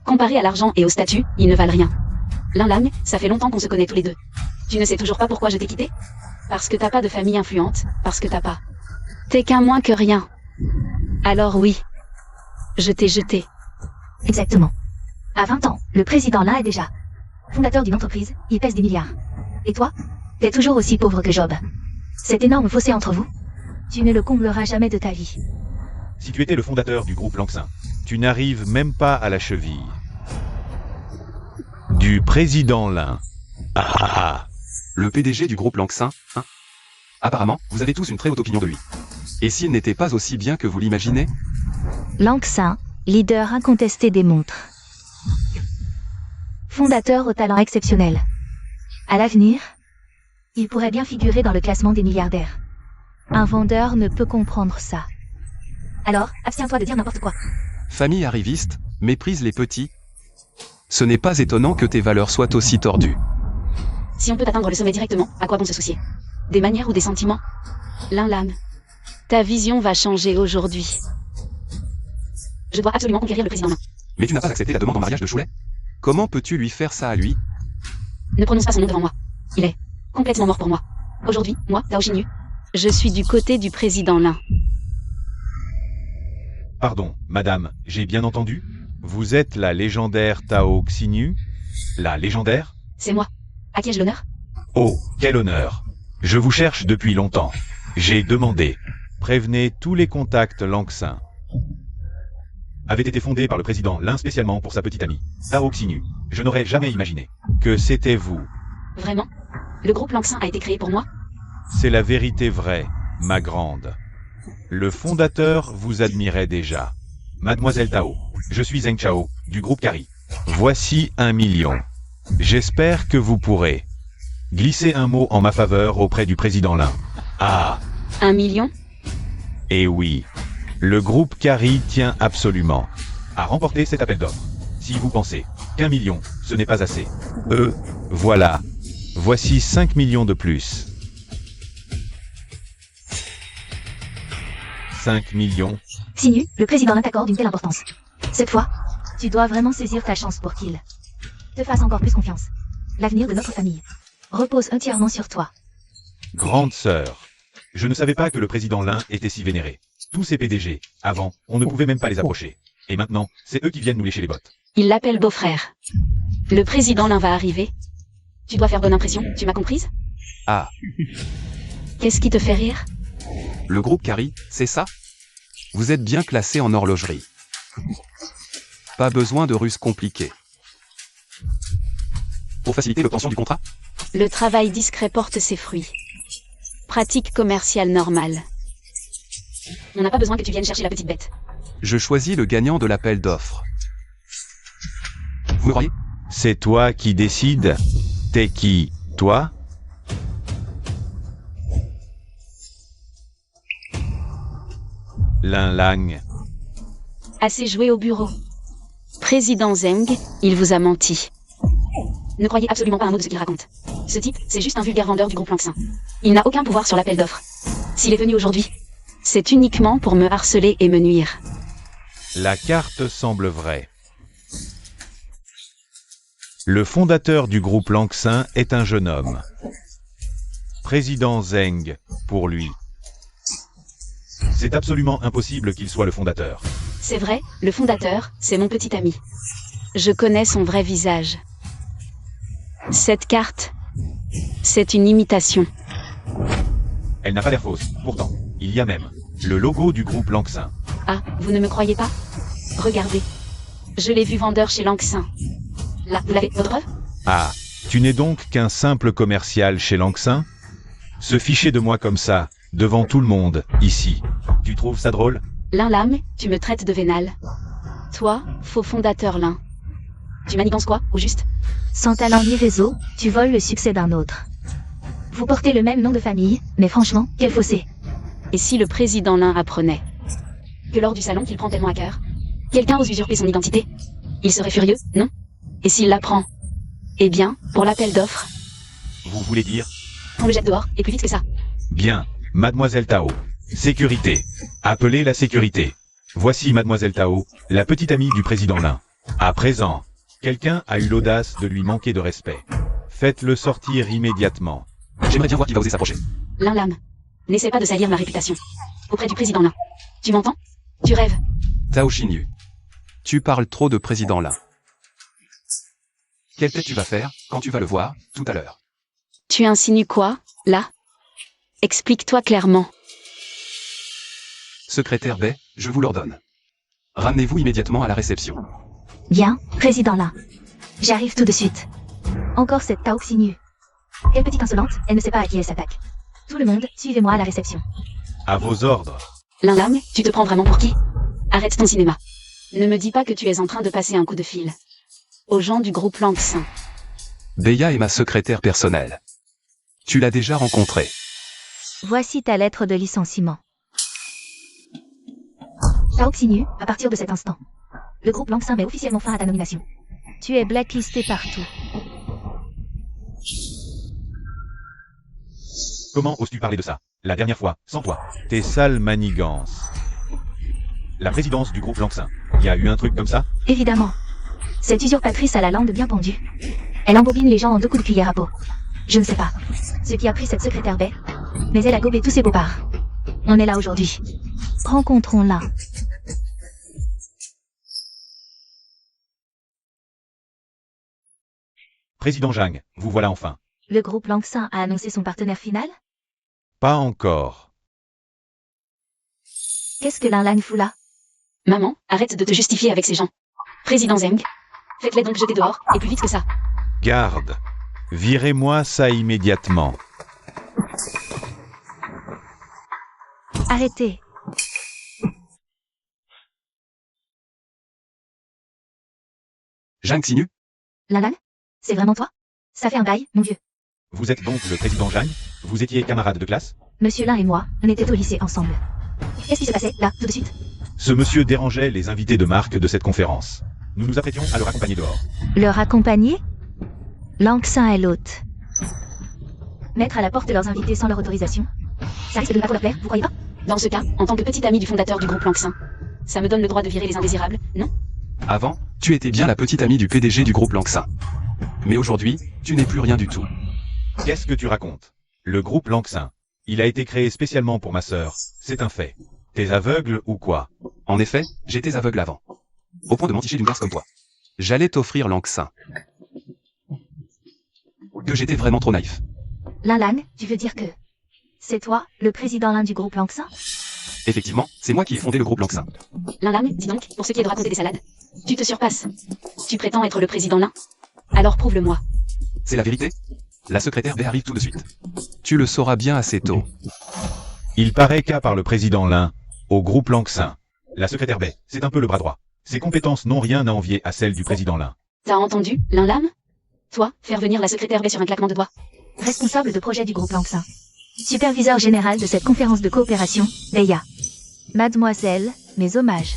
Comparés à l'argent et au statut, ils ne valent rien. Lang, ça fait longtemps qu'on se connaît tous les deux. Tu ne sais toujours pas pourquoi je t'ai quitté? Parce que t'as pas de famille influente, parce que t'as pas. T'es qu'un moins que rien. Alors oui. Je t'ai jeté. Exactement. À 20 ans, le président là est déjà fondateur d'une entreprise, il pèse des milliards. Et toi? T'es toujours aussi pauvre que Job. Cet énorme fossé entre vous, tu ne le combleras jamais de ta vie. Si tu étais le fondateur du groupe Lanxin, tu n'arrives même pas à la cheville du président Lin. Ah ah ah. Le PDG du groupe Lanxin, hein? Apparemment, vous avez tous une très haute opinion de lui. Et s'il n'était pas aussi bien que vous l'imaginez? Lanxin, leader incontesté des montres. Fondateur au talent exceptionnel. À l'avenir, Il pourrait bien figurer dans le classement des milliardaires. Un vendeur ne peut comprendre ça. Alors, abstiens-toi de dire n'importe quoi. Famille arriviste, méprise les petits. Ce n'est pas étonnant que tes valeurs soient aussi tordues. Si on peut atteindre le sommet directement, à quoi bon se soucier? Des manières ou des sentiments? L'un l'âme. Ta vision va changer aujourd'hui. Je dois absolument conquérir le président nain. Mais tu n'as pas accepté la demande en mariage de Choulet? Comment peux-tu lui faire ça à lui? Ne prononce pas son nom devant moi. Il est complètement mort pour moi. Aujourd'hui, moi, Tao Xinyu, je suis du côté du président nain. Pardon, madame, j'ai bien entendu? Vous êtes la légendaire Tao Xinyu? La légendaire? C'est moi. À qui ai-je l'honneur? Oh, quel honneur! Je vous cherche depuis longtemps. J'ai demandé. Prévenez tous les contacts Langxin. Avait été fondé par le président Lin spécialement pour sa petite amie, Tao Xinyu. Je n'aurais jamais imaginé que c'était vous. Vraiment? Le groupe Langxin a été créé pour moi? C'est la vérité vraie, ma grande. Le fondateur vous admirait déjà. Mademoiselle Tao, je suis Zheng Chao, du groupe Kari. Voici 1 million. J'espère que vous pourrez glisser un mot en ma faveur auprès du président Lin. Ah, 1 million? et oui, le groupe Kari tient absolument à remporter cet appel d'offres. Si vous pensez qu'1 million, ce n'est pas assez. Voilà. Voici 5 millions de plus. 5 millions. Xinyu, le président Lin t'accorde une telle importance. Cette fois, tu dois vraiment saisir ta chance pour qu'il te fasse encore plus confiance. L'avenir de notre famille repose entièrement sur toi. Grande sœur. Je ne savais pas que le président Lin était si vénéré. Tous ces PDG, avant, on ne pouvait même pas les approcher. Et maintenant, c'est eux qui viennent nous lécher les bottes. Il l'appelle beau-frère. Le président Lin va arriver. Tu dois faire bonne impression, tu m'as comprise? Ah, Qu'est-ce qui te fait rire? le groupe Kari, c'est ça? Vous êtes bien classé en horlogerie. Pas besoin de ruses compliquées. Pour faciliter l'obtention du contrat? Le travail discret porte ses fruits. Pratique commerciale normale. On n'a pas besoin que tu viennes chercher la petite bête. Je choisis le gagnant de l'appel d'offres. Vous me croyez? C'est toi qui décides. T'es qui, toi? Lin Lang. Assez joué au bureau. Président Zheng, il vous a menti. Ne croyez absolument pas un mot de ce qu'il raconte. Ce type, c'est juste un vulgaire vendeur du groupe Langxin. Il n'a aucun pouvoir sur l'appel d'offres. S'il est venu aujourd'hui, c'est uniquement pour me harceler et me nuire. La carte semble vraie. Le fondateur du groupe Langxin est un jeune homme. Président Zheng, pour lui. C'est absolument impossible qu'il soit le fondateur. C'est vrai, le fondateur, c'est mon petit ami. Je connais son vrai visage. Cette carte, c'est une imitation. Elle n'a pas l'air fausse. Pourtant, il y a même le logo du groupe Langxin. Ah, vous ne me croyez pas? Regardez. Je l'ai vu vendeur chez Langxin. Là, vous l'avez, votre preuve? Ah, tu n'es donc qu'un simple commercial chez Langxin? Se ficher de moi comme ça, devant tout le monde, ici. Tu trouves ça drôle? Lin Lam, tu me traites de vénal. Toi, faux fondateur Lin. Tu manigances quoi, au juste? Sans talent ni réseau, tu voles le succès d'un autre. Vous portez le même nom de famille, mais franchement, quel fossé. Et si le président Lin apprenait que lors du salon qu'il prend tellement à cœur, quelqu'un ose usurper son identité? Il serait furieux, non? Et s'il l'apprend? Eh bien, pour l'appel d'offres, Vous voulez dire? on le jette dehors, et plus vite que ça. Bien, Mademoiselle Tao. Sécurité. Appelez la sécurité. Voici Mademoiselle Tao, la petite amie du président Lin. À présent, quelqu'un a eu l'audace de lui manquer de respect. Faites-le sortir immédiatement. J'aimerais bien voir qui va oser s'approcher. Lin Lam, n'essaie pas de salir ma réputation. Auprès du président Lin. Tu m'entends? Tu rêves. Tao Xinyu. Tu parles trop de président Lin. Quelle tête tu vas faire quand tu vas le voir, tout à l'heure? Tu insinues quoi, là? Explique-toi clairement. Secrétaire Bay, je vous l'ordonne. Ramenez-vous immédiatement à la réception. Bien, président Lin. J'arrive tout de suite. Encore cette Tao Xinyu. Quelle petite insolente, elle ne sait pas à qui elle s'attaque. Tout le monde, suivez-moi à la réception. À vos ordres. Lin Lam, tu te prends vraiment pour qui? Arrête ton cinéma. Ne me dis pas que tu es en train de passer un coup de fil aux gens du groupe Langxin. Beya est ma secrétaire personnelle. Tu l'as déjà rencontré. Voici ta lettre de licenciement. Par Oxinu, à partir de cet instant, le groupe Langsin met officiellement fin à ta nomination. Tu es blacklisté partout. Comment oses-tu parler de ça? La dernière fois, sans toi. Tes sales manigances. La présidence du groupe Langsin. Y a eu un truc comme ça? Évidemment. Cette usurpatrice a la langue bien pendue. Elle embobine les gens en 2 coups de cuillère à peau. Je ne sais pas ce qui a pris cette secrétaire baie, mais elle a gobé tous ses beaux-parts. On est là aujourd'hui. Rencontrons-la. Président Zhang, vous voilà enfin. Le groupe Langsin a annoncé son partenaire final? Pas encore. Qu'est-ce que Lan fout là? Maman, arrête de te justifier avec ces gens. Président Zeng. Faites-les donc jeter dehors, et plus vite que ça. Garde. Virez-moi ça immédiatement. Arrêtez. Zhang Xinu? Lan, c'est vraiment toi? Ça fait un bail, mon vieux. Vous êtes donc le président Zhang? Vous étiez camarade de classe? Monsieur Lin et moi, on était au lycée ensemble. Qu'est-ce qui se passait, là, tout de suite? Ce monsieur dérangeait les invités de marque de cette conférence. Nous nous apprêtions à le raccompagner dehors. Leur accompagner? Langsin est l'hôte. Mettre à la porte leurs invités sans leur autorisation? Ça risque de ne pas trop leur plaire, vous croyez pas? Dans ce cas, en tant que petite amie du fondateur du groupe Langsin, ça me donne le droit de virer les indésirables, non? Avant, tu étais bien la petite amie du PDG du groupe Langsin. Mais aujourd'hui, tu n'es plus rien du tout. Qu'est-ce que tu racontes? Le groupe Langsin. Il a été créé spécialement pour ma sœur. C'est un fait. T'es aveugle ou quoi? En effet, j'étais aveugle avant. Au point de m'enticher d'une garce comme toi. J'allais t'offrir Langsin. Que j'étais vraiment trop naïf. Lan, tu veux dire que c'est toi, le président Lin du groupe Langsin? Effectivement, c'est moi qui ai fondé le groupe Langsin. Lan, dis donc, pour ce qui est de raconter des salades. Tu te surpasses. Tu prétends être le président Lin? Alors prouve-le-moi. C'est la vérité. La secrétaire B arrive tout de suite. Tu le sauras bien assez tôt. Il paraît qu'à part le président Lin, au groupe Langsin, la secrétaire Baie, c'est un peu le bras droit. Ses compétences n'ont rien à envier à celles du président Lin. T'as entendu, Lan? Toi, faire venir la secrétaire B sur un claquement de doigts. Responsable de projet du groupe Langsin. Superviseur général de cette conférence de coopération, Leia. Mademoiselle, mes hommages.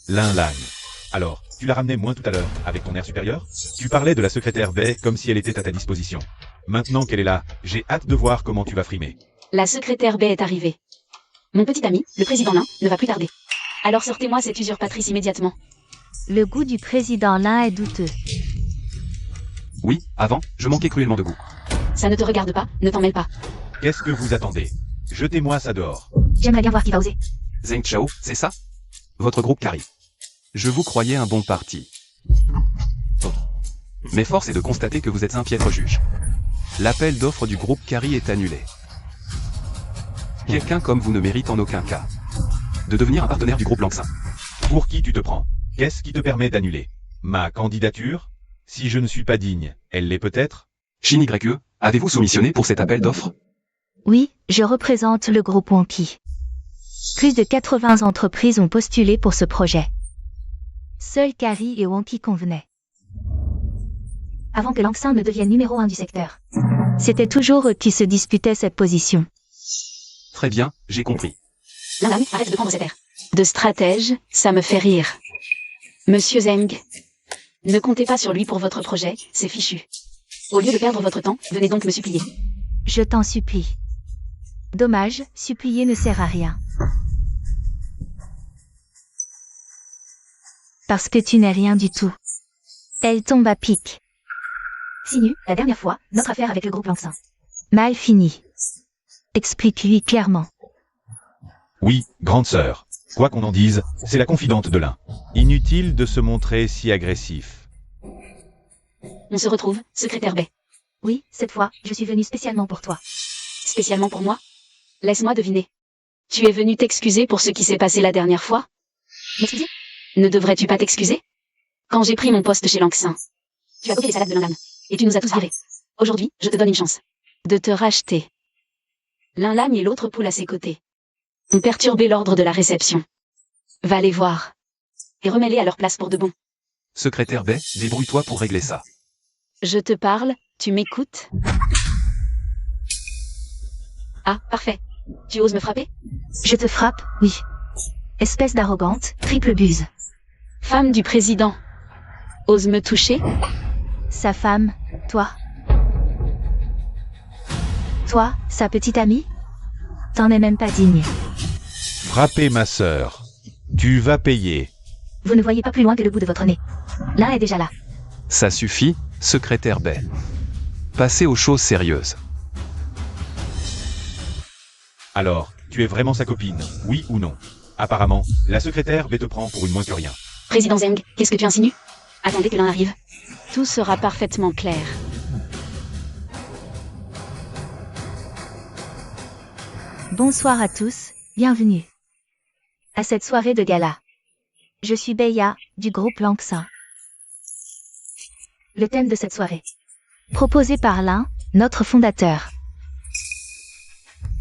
Lin Lang. Alors, tu la ramenais moins tout à l'heure, avec ton air supérieur? Tu parlais de la secrétaire Baie comme si elle était à ta disposition. Maintenant qu'elle est là, j'ai hâte de voir comment tu vas frimer. La secrétaire B est arrivée. Mon petit ami, le président Lin, ne va plus tarder. Alors sortez-moi cette usurpatrice immédiatement. Le goût du président Lin est douteux. Oui, avant, je manquais cruellement de goût. Ça ne te regarde pas, ne t'en mêle pas. Qu'est-ce que vous attendez? Jetez-moi ça dehors. J'aimerais bien voir qui va oser. Zeng Chao, c'est ça? Votre groupe Carrie. Je vous croyais un bon parti. Mais force est de constater que vous êtes un piètre juge. L'appel d'offres du groupe Carrie est annulé. Quelqu'un comme vous ne mérite en aucun cas de devenir un partenaire du groupe Langsin. Pour qui tu te prends? Qu'est-ce qui te permet d'annuler? Ma candidature? Si je ne suis pas digne, elle l'est peut-être? Shin YE, avez-vous soumissionné pour cet appel d'offres? Oui, je représente le groupe Wonky. Plus de 80 entreprises ont postulé pour ce projet. Seuls Carrie et Wonky convenaient. Avant que Langsin ne devienne numéro 1 du secteur. C'était toujours eux qui se disputaient cette position. Très bien, j'ai compris. Lan, arrête de prendre cet air. De stratège, ça me fait rire. Monsieur Zeng, ne comptez pas sur lui pour votre projet, c'est fichu. Au lieu de perdre votre temps, venez donc me supplier. Je t'en supplie. Dommage, supplier ne sert à rien. Parce que tu n'es rien du tout. Elle tombe à pic. Sinu, la dernière fois, notre affaire avec le groupe Langsin. Mal fini. Explique-lui clairement. Oui, grande sœur. Quoi qu'on en dise, c'est la confidente de Lin. Inutile de se montrer si agressif. On se retrouve, secrétaire Baie. Oui, cette fois, je suis venue spécialement pour toi. Spécialement pour moi? Laisse-moi deviner. Tu es venu t'excuser pour ce qui s'est passé la dernière fois? M'excuser? Ne devrais-tu pas t'excuser? Quand j'ai pris mon poste chez Langsin, tu as copié les salades de Lan, et tu nous as tous virés. Aujourd'hui, je te donne une chance de te racheter. Lan et l'autre poule à ses côtés ont perturbé l'ordre de la réception. Va les voir. et remets-les à leur place pour de bon. Secrétaire Bay, débrouille-toi pour régler ça. Je te parle, tu m'écoutes? Ah, parfait. Tu oses me frapper? Je te frappe, oui. Espèce d'arrogante, triple buse. Femme du président. Ose me toucher? Sa femme, toi. Toi, sa petite amie? T'en es même pas digne. Frappez ma sœur. Tu vas payer. Vous ne voyez pas plus loin que le bout de votre nez. L'un est déjà là. Ça suffit, secrétaire Bay. Passez aux choses sérieuses. Alors, tu es vraiment sa copine, oui ou non? Apparemment, la secrétaire B te prend pour une moins que rien. Président Zeng, qu'est-ce que tu insinues? Attendez que l'un arrive. Tout sera parfaitement clair. Bonsoir à tous, bienvenue à cette soirée de gala. Je suis Beya, du groupe Langsin. Le thème de cette soirée, proposé par l'un, notre fondateur.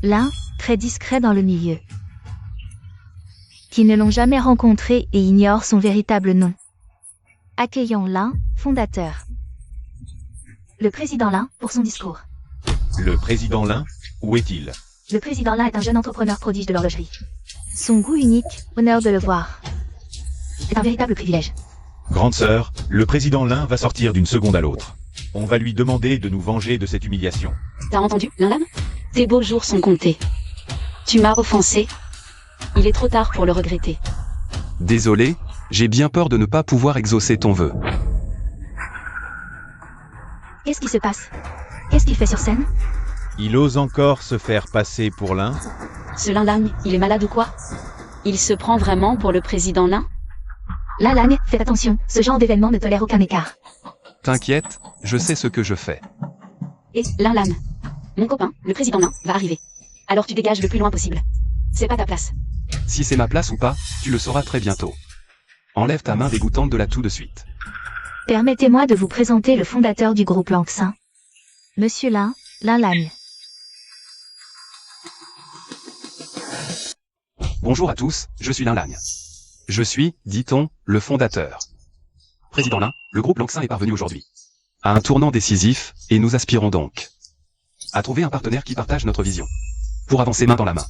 L'un, très discret dans le milieu, qui ne l'ont jamais rencontré et ignorent son véritable nom. Accueillons l'un, fondateur. Le président Lin, pour son discours. Le président Lin, où est-il? Le président Lin est un jeune entrepreneur prodige de l'horlogerie. Son goût unique, honneur de le voir. C'est un véritable privilège. Grande sœur, le président Lin va sortir d'une seconde à l'autre. On va lui demander de nous venger de cette humiliation. T'as entendu, Lin? Tes beaux jours sont comptés. Tu m'as offensé. Il est trop tard pour le regretter. Désolé, j'ai bien peur de ne pas pouvoir exaucer ton vœu. Qu'est-ce qui se passe? Qu'est-ce qu'il fait sur scène? Il ose encore se faire passer pour Lin? Ce Lin, il est malade ou quoi? Il se prend vraiment pour le président Lin? Lang, faites attention, ce genre d'événement ne tolère aucun écart. T'inquiète, je sais ce que je fais. Et Lin, mon copain, le président Lin, va arriver. Alors tu dégages le plus loin possible. C'est pas ta place. Si c'est ma place ou pas, tu le sauras très bientôt. Enlève ta main dégoûtante de là tout de suite. Permettez-moi de vous présenter le fondateur du groupe Langsin. Monsieur Lang. Bonjour à tous, je suis Lin Lang. Je suis, dit-on, le fondateur. Président Lin, le groupe Langsin est parvenu aujourd'hui à un tournant décisif, et nous aspirons donc à trouver un partenaire qui partage notre vision, pour avancer main dans la main.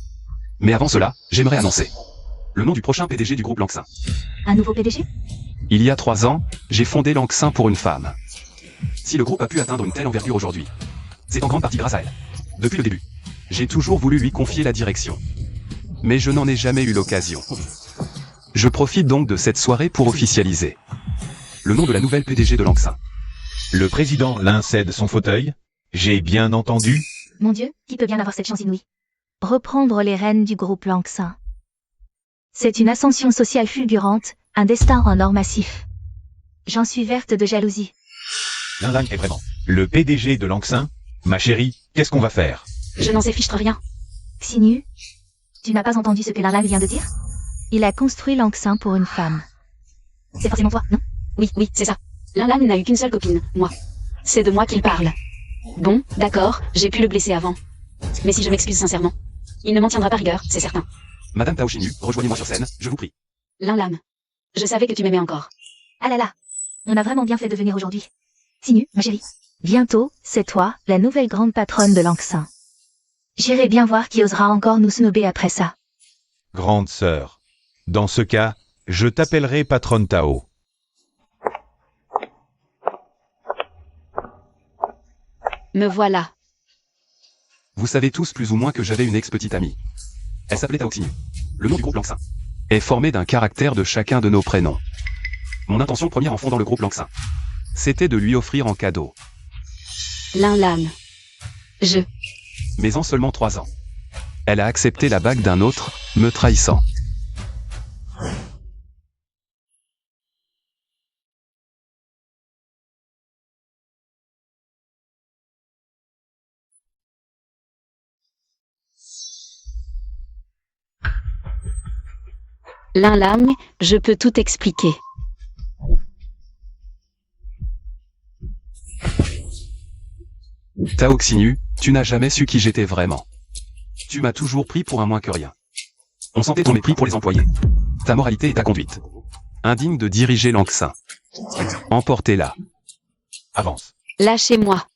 Mais avant cela, j'aimerais annoncer le nom du prochain PDG du groupe Langsin. Un nouveau PDG? Il y a 3 ans, j'ai fondé Langsin pour une femme. Si le groupe a pu atteindre une telle envergure aujourd'hui, c'est en grande partie grâce à elle. Depuis le début, j'ai toujours voulu lui confier la direction. Mais je n'en ai jamais eu l'occasion. Je profite donc de cette soirée pour officialiser le nom de la nouvelle PDG de Langsin. Le président Lin cède son fauteuil? J'ai bien entendu? Mon Dieu, qui peut bien avoir cette chance inouïe? Reprendre les rênes du groupe Langsin. C'est une ascension sociale fulgurante, un destin en or massif. J'en suis verte de jalousie. Lin est vraiment le PDG de Langsin? Ma chérie, qu'est-ce qu'on va faire? Je n'en sais fichtre rien. Xinu, tu n'as pas entendu ce que Lang vient de dire? Il a construit Langsin pour une femme. C'est forcément toi, non? Oui, c'est ça. Lin n'a eu qu'une seule copine, moi. C'est de moi qu'il parle. Bon, d'accord, j'ai pu le blesser avant. Mais si je m'excuse sincèrement, il ne m'en tiendra pas rigueur, c'est certain. Madame Tao Xinu, rejoignez-moi sur scène, je vous prie. Lin, je savais que tu m'aimais encore. Ah là là, on a vraiment bien fait de venir aujourd'hui. Xinu, ma chérie. Bientôt, c'est toi, la nouvelle grande patronne de Langsin. J'irai bien voir qui osera encore nous snober après ça. Grande sœur. Dans ce cas, je t'appellerai patronne Tao. Me voilà. Vous savez tous plus ou moins que j'avais une ex-petite amie. Elle s'appelait Tao Xinu. Le nom du groupe Langsin est formé d'un caractère de chacun de nos prénoms. Mon intention première en fondant le groupe Langsin, c'était de lui offrir en cadeau. Lin. Mais en seulement 3 ans, elle a accepté la bague d'un autre, me trahissant. Lin, je peux tout expliquer. Tao Xinu, tu n'as jamais su qui j'étais vraiment. Tu m'as toujours pris pour un moins que rien. On sentait ton mépris pour les employés, ta moralité et ta conduite. indigne de diriger Lanxin. Emportez-la. Avance. Lâchez-moi.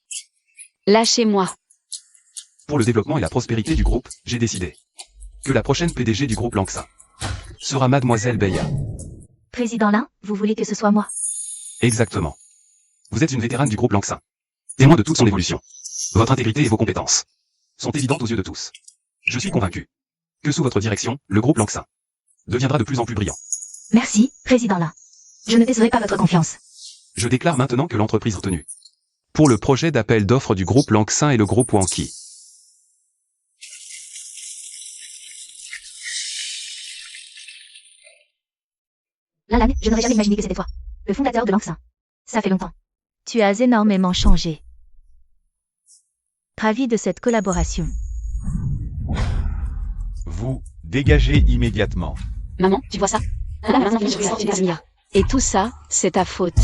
Lâchez-moi. Pour le développement et la prospérité du groupe, j'ai décidé que la prochaine PDG du groupe Lanxin sera Mademoiselle Beya. Président Lin, vous voulez que ce soit moi? Exactement. Vous êtes une vétérane du groupe Lanxin, témoin de toute son évolution. Votre intégrité et vos compétences sont évidentes aux yeux de tous. Je suis convaincu que sous votre direction, le groupe Lanxin deviendra de plus en plus brillant. Merci, Président Lin. Je ne décerai pas votre confiance. Je déclare maintenant que l'entreprise retenue pour le projet d'appel d'offres du groupe Lanxin est le groupe Wanki. Lan, je n'aurais jamais imaginé que c'était toi. Le fondateur de Lanxin. Ça fait longtemps. Tu as énormément changé. Ravi de cette collaboration. Vous, dégagez immédiatement. Maman, tu vois ça? Maintenant, je vais sortir des milliards. Et tout ça, c'est ta faute.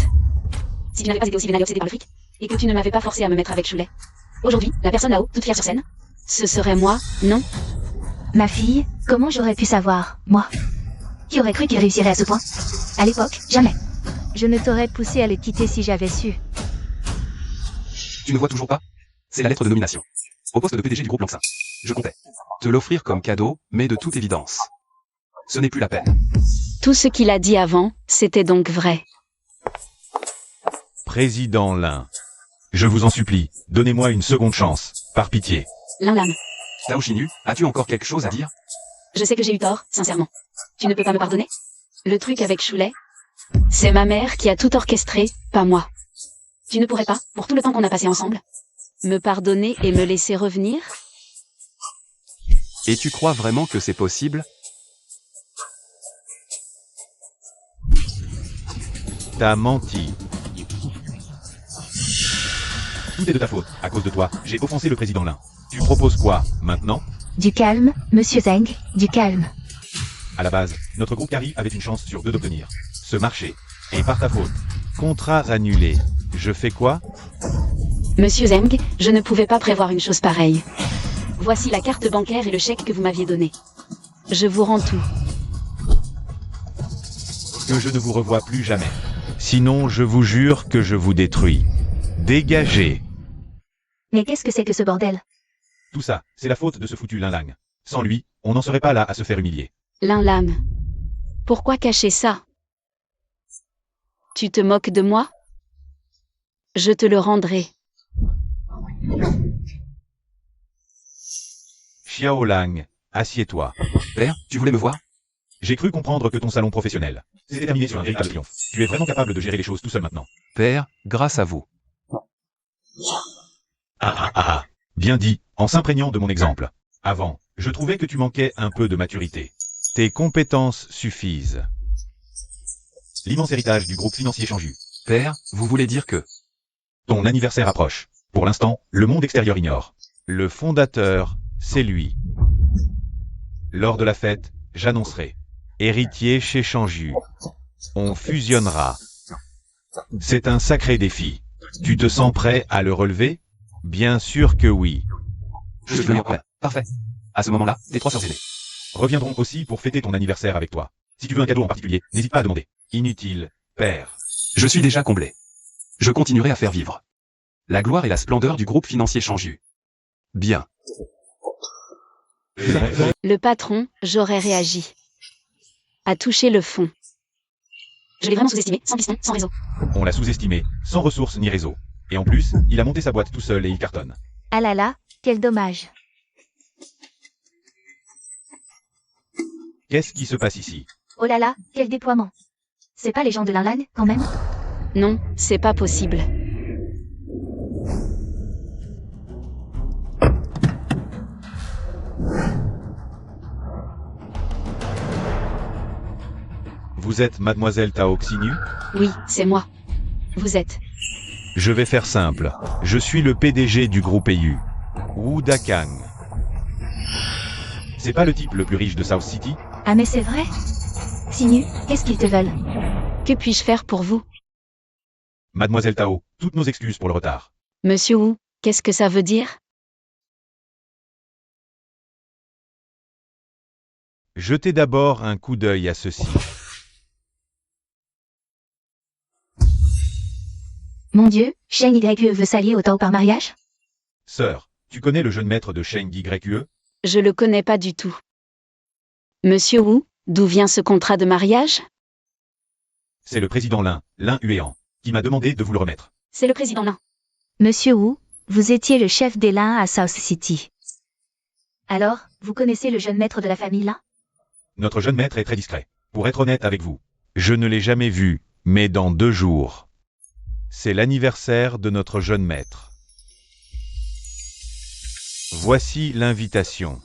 Si tu n'avais pas été aussi vénal et obsédé par le fric, et que tu ne m'avais pas forcé à me mettre avec Choulet. Aujourd'hui, la personne là-haut, toute fière sur scène, ce serait moi, non? Ma fille, comment j'aurais pu savoir, moi? Qui aurait cru qu'il réussirait à ce point? À l'époque, jamais. Je ne t'aurais poussé à le quitter si j'avais su. Tu ne vois toujours pas? C'est la lettre de nomination au poste de PDG du groupe Lanxin. Je comptais te l'offrir comme cadeau, mais de toute évidence, ce n'est plus la peine. Tout ce qu'il a dit avant, c'était donc vrai. Président Lin. Je vous en supplie, donnez-moi une seconde chance, par pitié. Lan. Tao Xinyu, as-tu encore quelque chose à dire? Je sais que j'ai eu tort, sincèrement. Tu ne peux pas me pardonner? Le truc avec Choulet, c'est ma mère qui a tout orchestré, pas moi. Tu ne pourrais pas, pour tout le temps qu'on a passé ensemble, me pardonner et me laisser revenir? Et tu crois vraiment que c'est possible? T'as menti. Tout est de ta faute. À cause de toi, j'ai offensé le président Lin. Tu proposes quoi, maintenant? Du calme, Monsieur Zeng, du calme. À la base, notre groupe Cari avait une chance sur deux d'obtenir ce marché. Et par ta faute. Contrat annulé. Je fais quoi? Monsieur Zeng, je ne pouvais pas prévoir une chose pareille. Voici la carte bancaire et le chèque que vous m'aviez donné. Je vous rends tout. Que je ne vous revois plus jamais. Sinon, je vous jure que je vous détruis. Dégagez. Mais qu'est-ce que c'est que ce bordel? Tout ça, c'est la faute de ce foutu Lin Lang. Sans lui, on n'en serait pas là à se faire humilier. Lan. Pourquoi cacher ça? Tu te moques de moi? Je te le rendrai. Xiao Lang, assieds-toi. Père, tu voulais me voir? J'ai cru comprendre que ton salon professionnel s'était terminé sur un véritable triomphe. Tu es vraiment capable de gérer les choses tout seul maintenant. Père, grâce à vous. Ah. Bien dit, en s'imprégnant de mon exemple. Avant, je trouvais que tu manquais un peu de maturité. Tes compétences suffisent. L'immense héritage du groupe financier Chanju. Père, vous voulez dire que... Ton anniversaire approche. Pour l'instant, le monde extérieur ignore. Le fondateur, c'est lui. Lors de la fête, j'annoncerai. Héritier chez Chanju. On fusionnera. C'est un sacré défi. Tu te sens prêt à le relever? Bien sûr que oui. Je suis vraiment prêt. Parfait. À ce moment-là, tes trois sœurs aînées Reviendront aussi pour fêter ton anniversaire avec toi. Si tu veux un cadeau en particulier, n'hésite pas à demander. Inutile, père. Je suis déjà comblé. Je continuerai à faire vivre la gloire et la splendeur du groupe financier Chanju. Bien. Le patron, j'aurais réagi. A toucher le fond. Je l'ai vraiment sous-estimé, sans piston, sans réseau. On l'a sous-estimé, sans ressources ni réseau. Et en plus, il a monté sa boîte tout seul et il cartonne. Ah là là, quel dommage. Qu'est-ce qui se passe ici? Oh là là, quel déploiement. C'est pas les gens de Lan, quand même? Non, c'est pas possible. Vous êtes Mademoiselle Tao Xinyu? Oui, c'est moi. Vous êtes. Je vais faire simple. Je suis le PDG du groupe EU. Wu Dakang. C'est pas le type le plus riche de South City? Ah mais c'est vrai? Xinyu, qu'est-ce qu'ils te veulent? Que puis-je faire pour vous? Mademoiselle Tao, toutes nos excuses pour le retard. Monsieur Wu, qu'est-ce que ça veut dire? Jetez d'abord un coup d'œil à ceci. Mon Dieu, Shen YE veut s'allier au Tao par mariage? Sœur, tu connais le jeune maître de Sheng YE? Je le connais pas du tout. Monsieur Wu, d'où vient ce contrat de mariage? C'est le président Lin Huéan, qui m'a demandé de vous le remettre. C'est le président Lin. Monsieur Wu, vous étiez le chef des Lin à South City. Alors, vous connaissez le jeune maître de la famille Lin? Notre jeune maître est très discret. Pour être honnête avec vous, je ne l'ai jamais vu, mais dans 2 jours. C'est l'anniversaire de notre jeune maître. Voici l'invitation.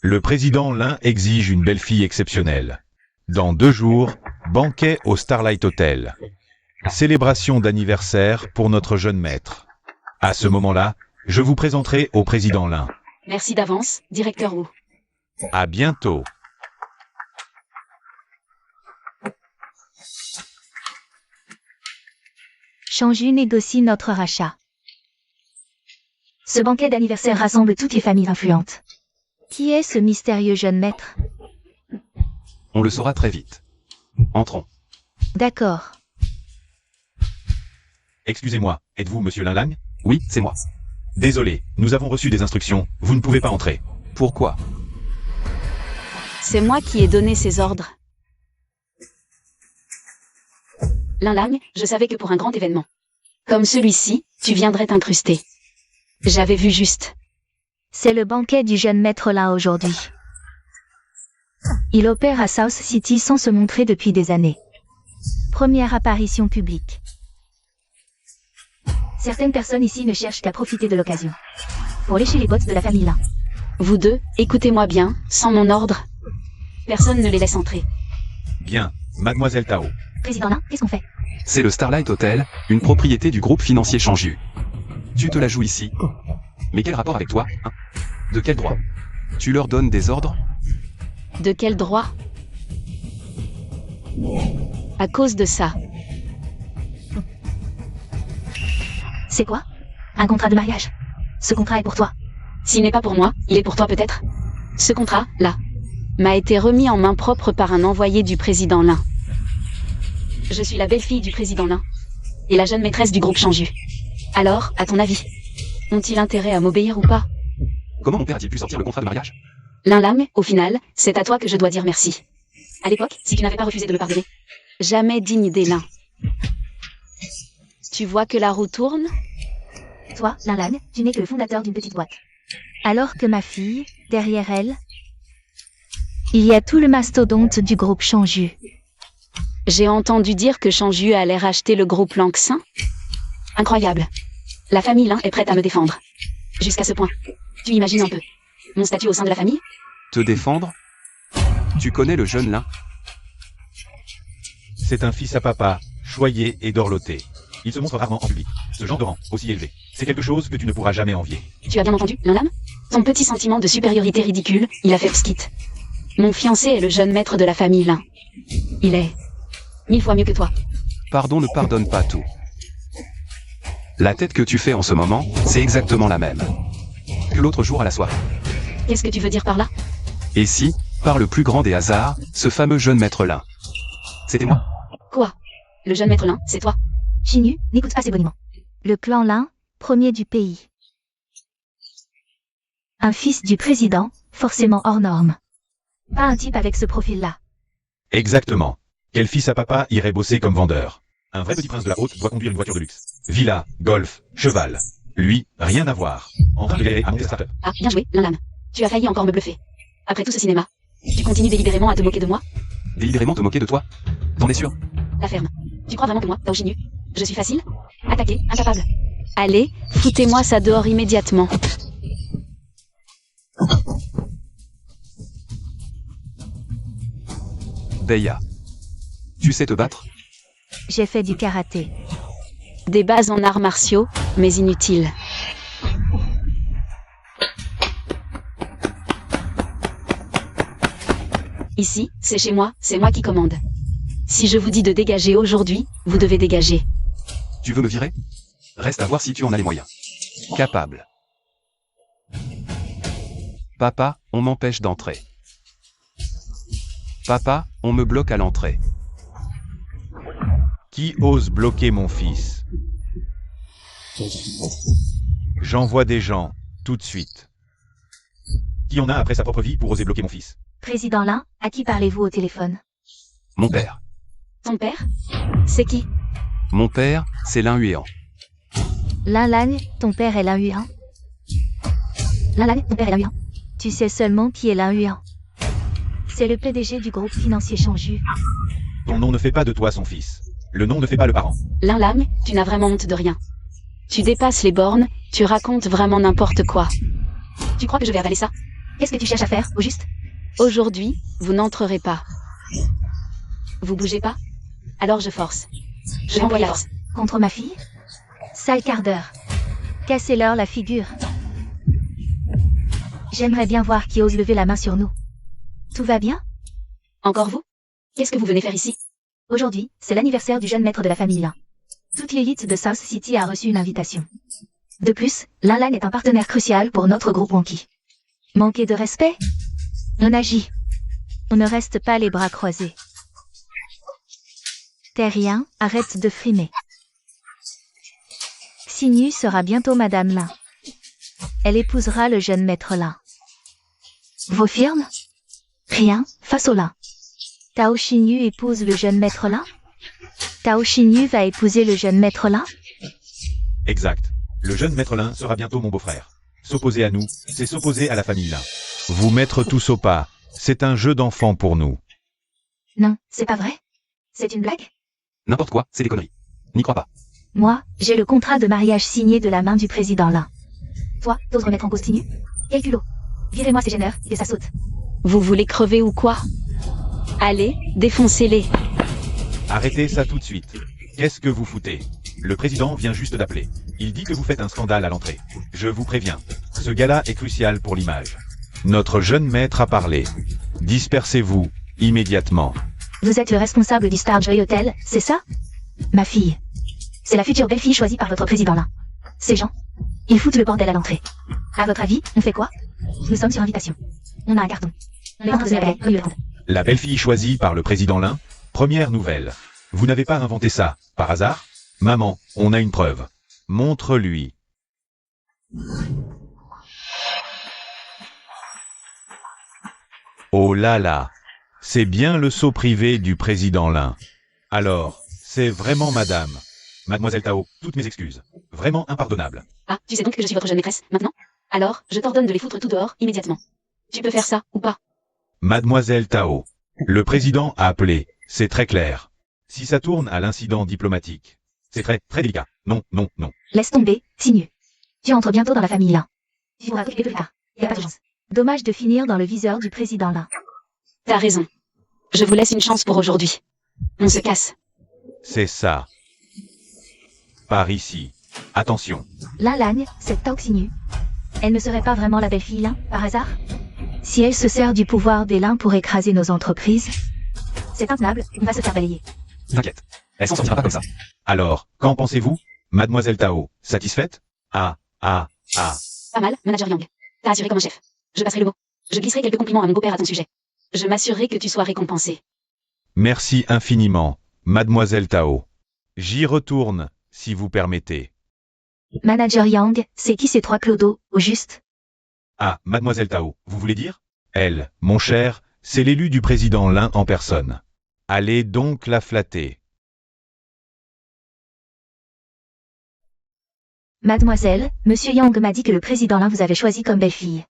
Le président Lin exige une belle-fille exceptionnelle. Dans 2 jours, banquet au Starlight Hotel. Célébration d'anniversaire pour notre jeune maître. À ce moment-là, je vous présenterai au président Lin. Merci d'avance, directeur Wu. À bientôt. Shangju négocie notre rachat. Ce banquet d'anniversaire rassemble toutes les familles influentes. Qui est ce mystérieux jeune maître? On le saura très vite. Entrons. D'accord. Excusez-moi, êtes-vous monsieur Lin Lang? Oui, c'est moi. Désolé, nous avons reçu des instructions, vous ne pouvez pas entrer. Pourquoi? C'est moi qui ai donné ces ordres. Lin Lang, je savais que pour un grand événement comme celui-ci, tu viendrais t'incruster. J'avais vu juste. C'est le banquet du jeune maître Lin aujourd'hui. Il opère à South City sans se montrer depuis des années. Première apparition publique. Certaines personnes ici ne cherchent qu'à profiter de l'occasion. Pour lécher les bottes de la famille Lin. Vous deux, écoutez-moi bien, sans mon ordre, personne ne les laisse entrer. Bien, mademoiselle Tao. Président Lin, qu'est-ce qu'on fait? C'est le Starlight Hotel, une propriété du groupe financier Shangju. Tu te la joues ici. Mais quel rapport avec toi, hein? De quel droit? Tu leur donnes des ordres? De quel droit? À cause de ça. C'est quoi? Un contrat de mariage. Ce contrat est pour toi. S'il n'est pas pour moi, il est pour toi peut-être. Ce contrat, là, m'a été remis en main propre par un envoyé du président Lin. Je suis la belle-fille du président Lin. Et la jeune maîtresse du groupe Shangju. Alors, à ton avis, ont-ils intérêt à m'obéir ou pas? Comment mon père a-t-il pu sortir le contrat de mariage? Lin Lang, au final, c'est à toi que je dois dire merci. À l'époque, si tu n'avais pas refusé de me pardonner. Jamais digne des Lin. Tu vois que la roue tourne? Toi, Lin Lang, tu n'es que le fondateur d'une petite boîte. Alors que ma fille, derrière elle, il y a tout le mastodonte du groupe Shangju. J'ai entendu dire que Shangju allait racheter le groupe Lanxin. Incroyable. La famille Lin est prête à me défendre. Jusqu'à ce point. Tu imagines un peu mon statut au sein de la famille? Te défendre? Tu connais le jeune Lin? C'est un fils à papa, choyé et dorloté. Il se montre rarement en public. Ce genre de rang, aussi élevé, c'est quelque chose que tu ne pourras jamais envier. Tu as bien entendu, Lin Lang? Son petit sentiment de supériorité ridicule, il a fait pskit. Mon fiancé est le jeune maître de la famille Lin. Il est 1000 fois mieux que toi. Pardon ne pardonne pas tout. La tête que tu fais en ce moment, c'est exactement la même que l'autre jour à la soirée. Qu'est-ce que tu veux dire par là? Et si, par le plus grand des hasards, ce fameux jeune maître Lin, c'était moi? Quoi? Le jeune maître Lin, c'est toi? Xinyu, n'écoute pas ces boniments. Le clan Lin, premier du pays. Un fils du président, forcément hors norme. Pas un type avec ce profil-là. Exactement. Quel fils à papa irait bosser comme vendeur? Un vrai petit prince de la haute doit conduire une voiture de luxe. Villa, golf, cheval. Lui, rien à voir. En train de galérer à monter sa start-up. Ah, bien joué, Lin Lang. Tu as failli encore me bluffer. Après tout ce cinéma, tu continues délibérément à te moquer de moi? Délibérément te moquer de toi? T'en es sûr? La ferme. Tu crois vraiment que moi, Tao Xinyu, je suis facile? Attaqué, incapable. Allez, foutez-moi ça dehors immédiatement. Beya. Tu sais te battre? J'ai fait du karaté. Des bases en arts martiaux, mais inutiles. Ici, c'est chez moi, c'est moi qui commande. Si je vous dis de dégager aujourd'hui, vous devez dégager. Tu veux me virer? Reste à voir si tu en as les moyens. Capable. Papa, on m'empêche d'entrer. Papa, on me bloque à l'entrée. Qui ose bloquer mon fils? J'envoie des gens, tout de suite. Qui en a après sa propre vie pour oser bloquer mon fils? Président Lin, à qui parlez-vous au téléphone? Mon père. Ton père? C'est qui? Mon père, c'est Lin Huéan. Lin Lagne, ton père est Lin Huan. Lin Lagne, ton père est Lin Huan. Tu sais seulement qui est Lin Huan. C'est le PDG du groupe financier Chanju. Ton nom ne fait pas de toi son fils. Le nom ne fait pas le parent. Lin Lam, tu n'as vraiment honte de rien. Tu dépasses les bornes, tu racontes vraiment n'importe quoi. Tu crois que je vais avaler ça? Qu'est-ce que tu cherches à faire, au juste? Aujourd'hui, vous n'entrerez pas. Vous bougez pas? Alors je force. Je envoie la force. Contre ma fille? Sale quart d'heure. Cassez-leur la figure. J'aimerais bien voir qui ose lever la main sur nous. Tout va bien? Encore vous? Qu'est-ce que vous venez faire ici? Aujourd'hui, c'est l'anniversaire du jeune maître de la famille Lin. Toute l'élite de South City a reçu une invitation. De plus, Lin Lan est un partenaire crucial pour notre groupe Wonky. Manquer de respect? On agit. On ne reste pas les bras croisés. Terrien, arrête de frimer. Xinyu sera bientôt Madame Lin. Elle épousera le jeune maître Lin. Vos firmes? Rien, face au Lin. Tao Xinyu épouse le jeune maître Lin? Tao Xinyu va épouser le jeune maître Lin? Exact. Le jeune maître Lin sera bientôt mon beau-frère. S'opposer à nous, c'est s'opposer à la famille Lin. Vous mettre tous au pas, c'est un jeu d'enfant pour nous. Non, c'est pas vrai. C'est une blague? N'importe quoi, c'est des conneries. N'y crois pas. Moi, j'ai le contrat de mariage signé de la main du président Lin. Toi, t'oses remettre en cause Xinyu? Quel culot! Virez-moi ces gêneurs, et ça saute. Vous voulez crever ou quoi? Allez, défoncez-les. Arrêtez ça tout de suite. Qu'est-ce que vous foutez? Le président vient juste d'appeler. Il dit que vous faites un scandale à l'entrée. Je vous préviens. Ce gars-là est crucial pour l'image. Notre jeune maître a parlé. Dispersez-vous, immédiatement. Vous êtes le responsable du Star Joy Hotel, c'est ça? Ma fille. C'est la future belle-fille choisie par votre président Lin. Ces gens, ils foutent le bordel à l'entrée. À votre avis, on fait quoi? Nous sommes sur invitation. On a un carton. On est entre de la paix, rue Hollande. La belle-fille choisie par le président Lin? Première nouvelle. Vous n'avez pas inventé ça, par hasard? Maman, on a une preuve. Montre-lui. Oh là là. C'est bien le sceau privé du président Lin. Alors, c'est vraiment madame. Mademoiselle Tao, toutes mes excuses. Vraiment impardonnable. Ah, tu sais donc que je suis votre jeune maîtresse, maintenant? Alors, je t'ordonne de les foutre tout dehors, immédiatement. Tu peux faire ça, ou pas? Mademoiselle Tao, le président a appelé, c'est très clair. Si ça tourne à l'incident diplomatique, c'est très, très délicat. Non, non, non. Laisse tomber, Xinyu. Tu entres bientôt dans la famille Lin. Tu pourras t'occuper plus tard. Y a pas d'urgence. Dommage de finir dans le viseur du président Lin. T'as raison. Je vous laisse une chance pour aujourd'hui. On se casse. C'est ça. Par ici. Attention. Lin Lagne, cette Tao Xinyu. Elle ne serait pas vraiment la belle-fille Lin, par hasard? Si elle se sert du pouvoir des Lin pour écraser nos entreprises, c'est intenable, on va se faire balayer. T'inquiète. Elle s'en sortira pas comme ça. Alors, qu'en pensez-vous? Mademoiselle Tao, satisfaite? Ah. Pas mal, manager Yang. T'as assuré comme un chef. Je passerai le mot. Je glisserai quelques compliments à mon beau-père à ton sujet. Je m'assurerai que tu sois récompensé. Merci infiniment, Mademoiselle Tao. J'y retourne, si vous permettez. Manager Yang, c'est qui ces trois clodos, au juste? Ah, Mademoiselle Tao, vous voulez dire? Elle, mon cher, c'est l'élu du président Lin en personne. Allez donc la flatter. Mademoiselle, Monsieur Yang m'a dit que le président Lin vous avait choisi comme belle-fille.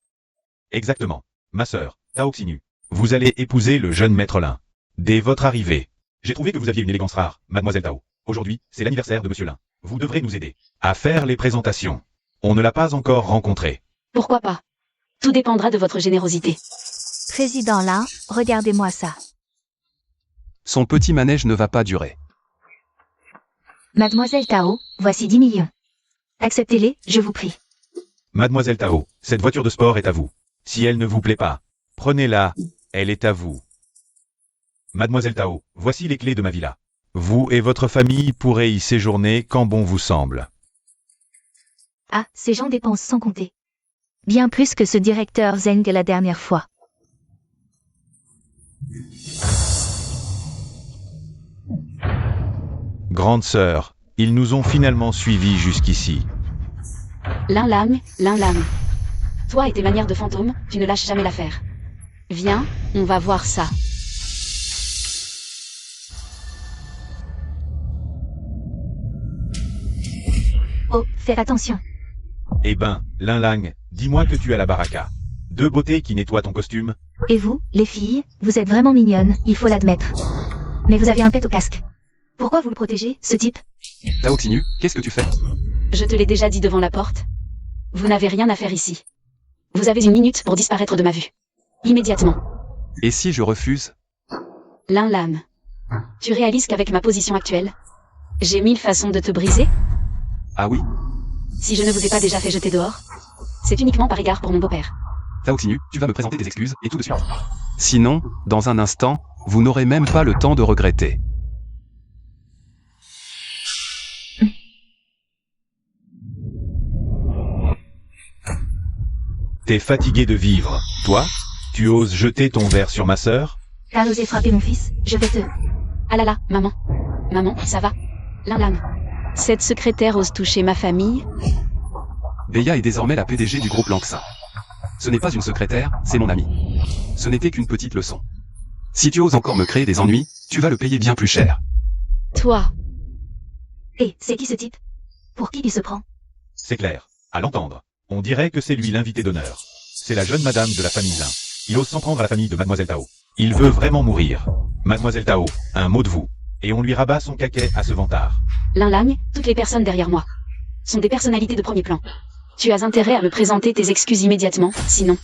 Exactement. Ma sœur, Tao Xinyu. Vous allez épouser le jeune maître Lin. Dès votre arrivée. J'ai trouvé que vous aviez une élégance rare, Mademoiselle Tao. Aujourd'hui, c'est l'anniversaire de Monsieur Lin. Vous devrez nous aider à faire les présentations. On ne l'a pas encore rencontré. Pourquoi pas? Tout dépendra de votre générosité. Président Lin, regardez-moi ça. Son petit manège ne va pas durer. Mademoiselle Tao, voici 10 millions. Acceptez-les, je vous prie. Mademoiselle Tao, cette voiture de sport est à vous. Si elle ne vous plaît pas, prenez-la, elle est à vous. Mademoiselle Tao, voici les clés de ma villa. Vous et votre famille pourrez y séjourner quand bon vous semble. Ah, ces gens dépensent sans compter. Bien plus que ce directeur Zeng la dernière fois. Grande sœur, ils nous ont finalement suivis jusqu'ici. Lin Lam. Toi et tes manières de fantôme, tu ne lâches jamais l'affaire. Viens, on va voir ça. Oh, fais attention. Eh ben, Lin Lang, dis-moi que tu as la baraka. Deux beautés qui nettoient ton costume. Et vous, les filles, vous êtes vraiment mignonnes, il faut l'admettre. Mais vous avez un pet au casque. Pourquoi vous le protégez, ce type? Tao Xinyu, qu'est-ce que tu fais? Je te l'ai déjà dit devant la porte. Vous n'avez rien à faire ici. Vous avez 1 minute pour disparaître de ma vue. Immédiatement. Et si je refuse? Lin Lam. Tu réalises qu'avec ma position actuelle, j'ai 1000 façons de te briser? Ah oui? Si je ne vous ai pas déjà fait jeter dehors, c'est uniquement par égard pour mon beau-père. Tao Xinyu, tu vas me présenter des excuses, et tout de suite. Sinon, dans un instant, vous n'aurez même pas le temps de regretter. T'es fatigué de vivre. Toi, tu oses jeter ton verre sur ma sœur? T'as osé frapper mon fils, je vais te... Ah là là, maman. Maman, ça va? Lin Lam. Cette secrétaire ose toucher ma famille? Beya est désormais la PDG du groupe Langsa. Ce n'est pas une secrétaire, c'est mon amie. Ce n'était qu'une petite leçon. Si tu oses encore me créer des ennuis, tu vas le payer bien plus cher. Toi. Hé, c'est qui ce type? Pour qui il se prend? C'est clair. À l'entendre, on dirait que c'est lui l'invité d'honneur. C'est la jeune madame de la famille Lin. Il ose s'en prendre à la famille de Mademoiselle Tao. Il veut vraiment mourir. Mademoiselle Tao, un mot de vous. Et on lui rabat son caquet à ce vantard. Lin Lam, toutes les personnes derrière moi sont des personnalités de premier plan. Tu as intérêt à me présenter tes excuses immédiatement, sinon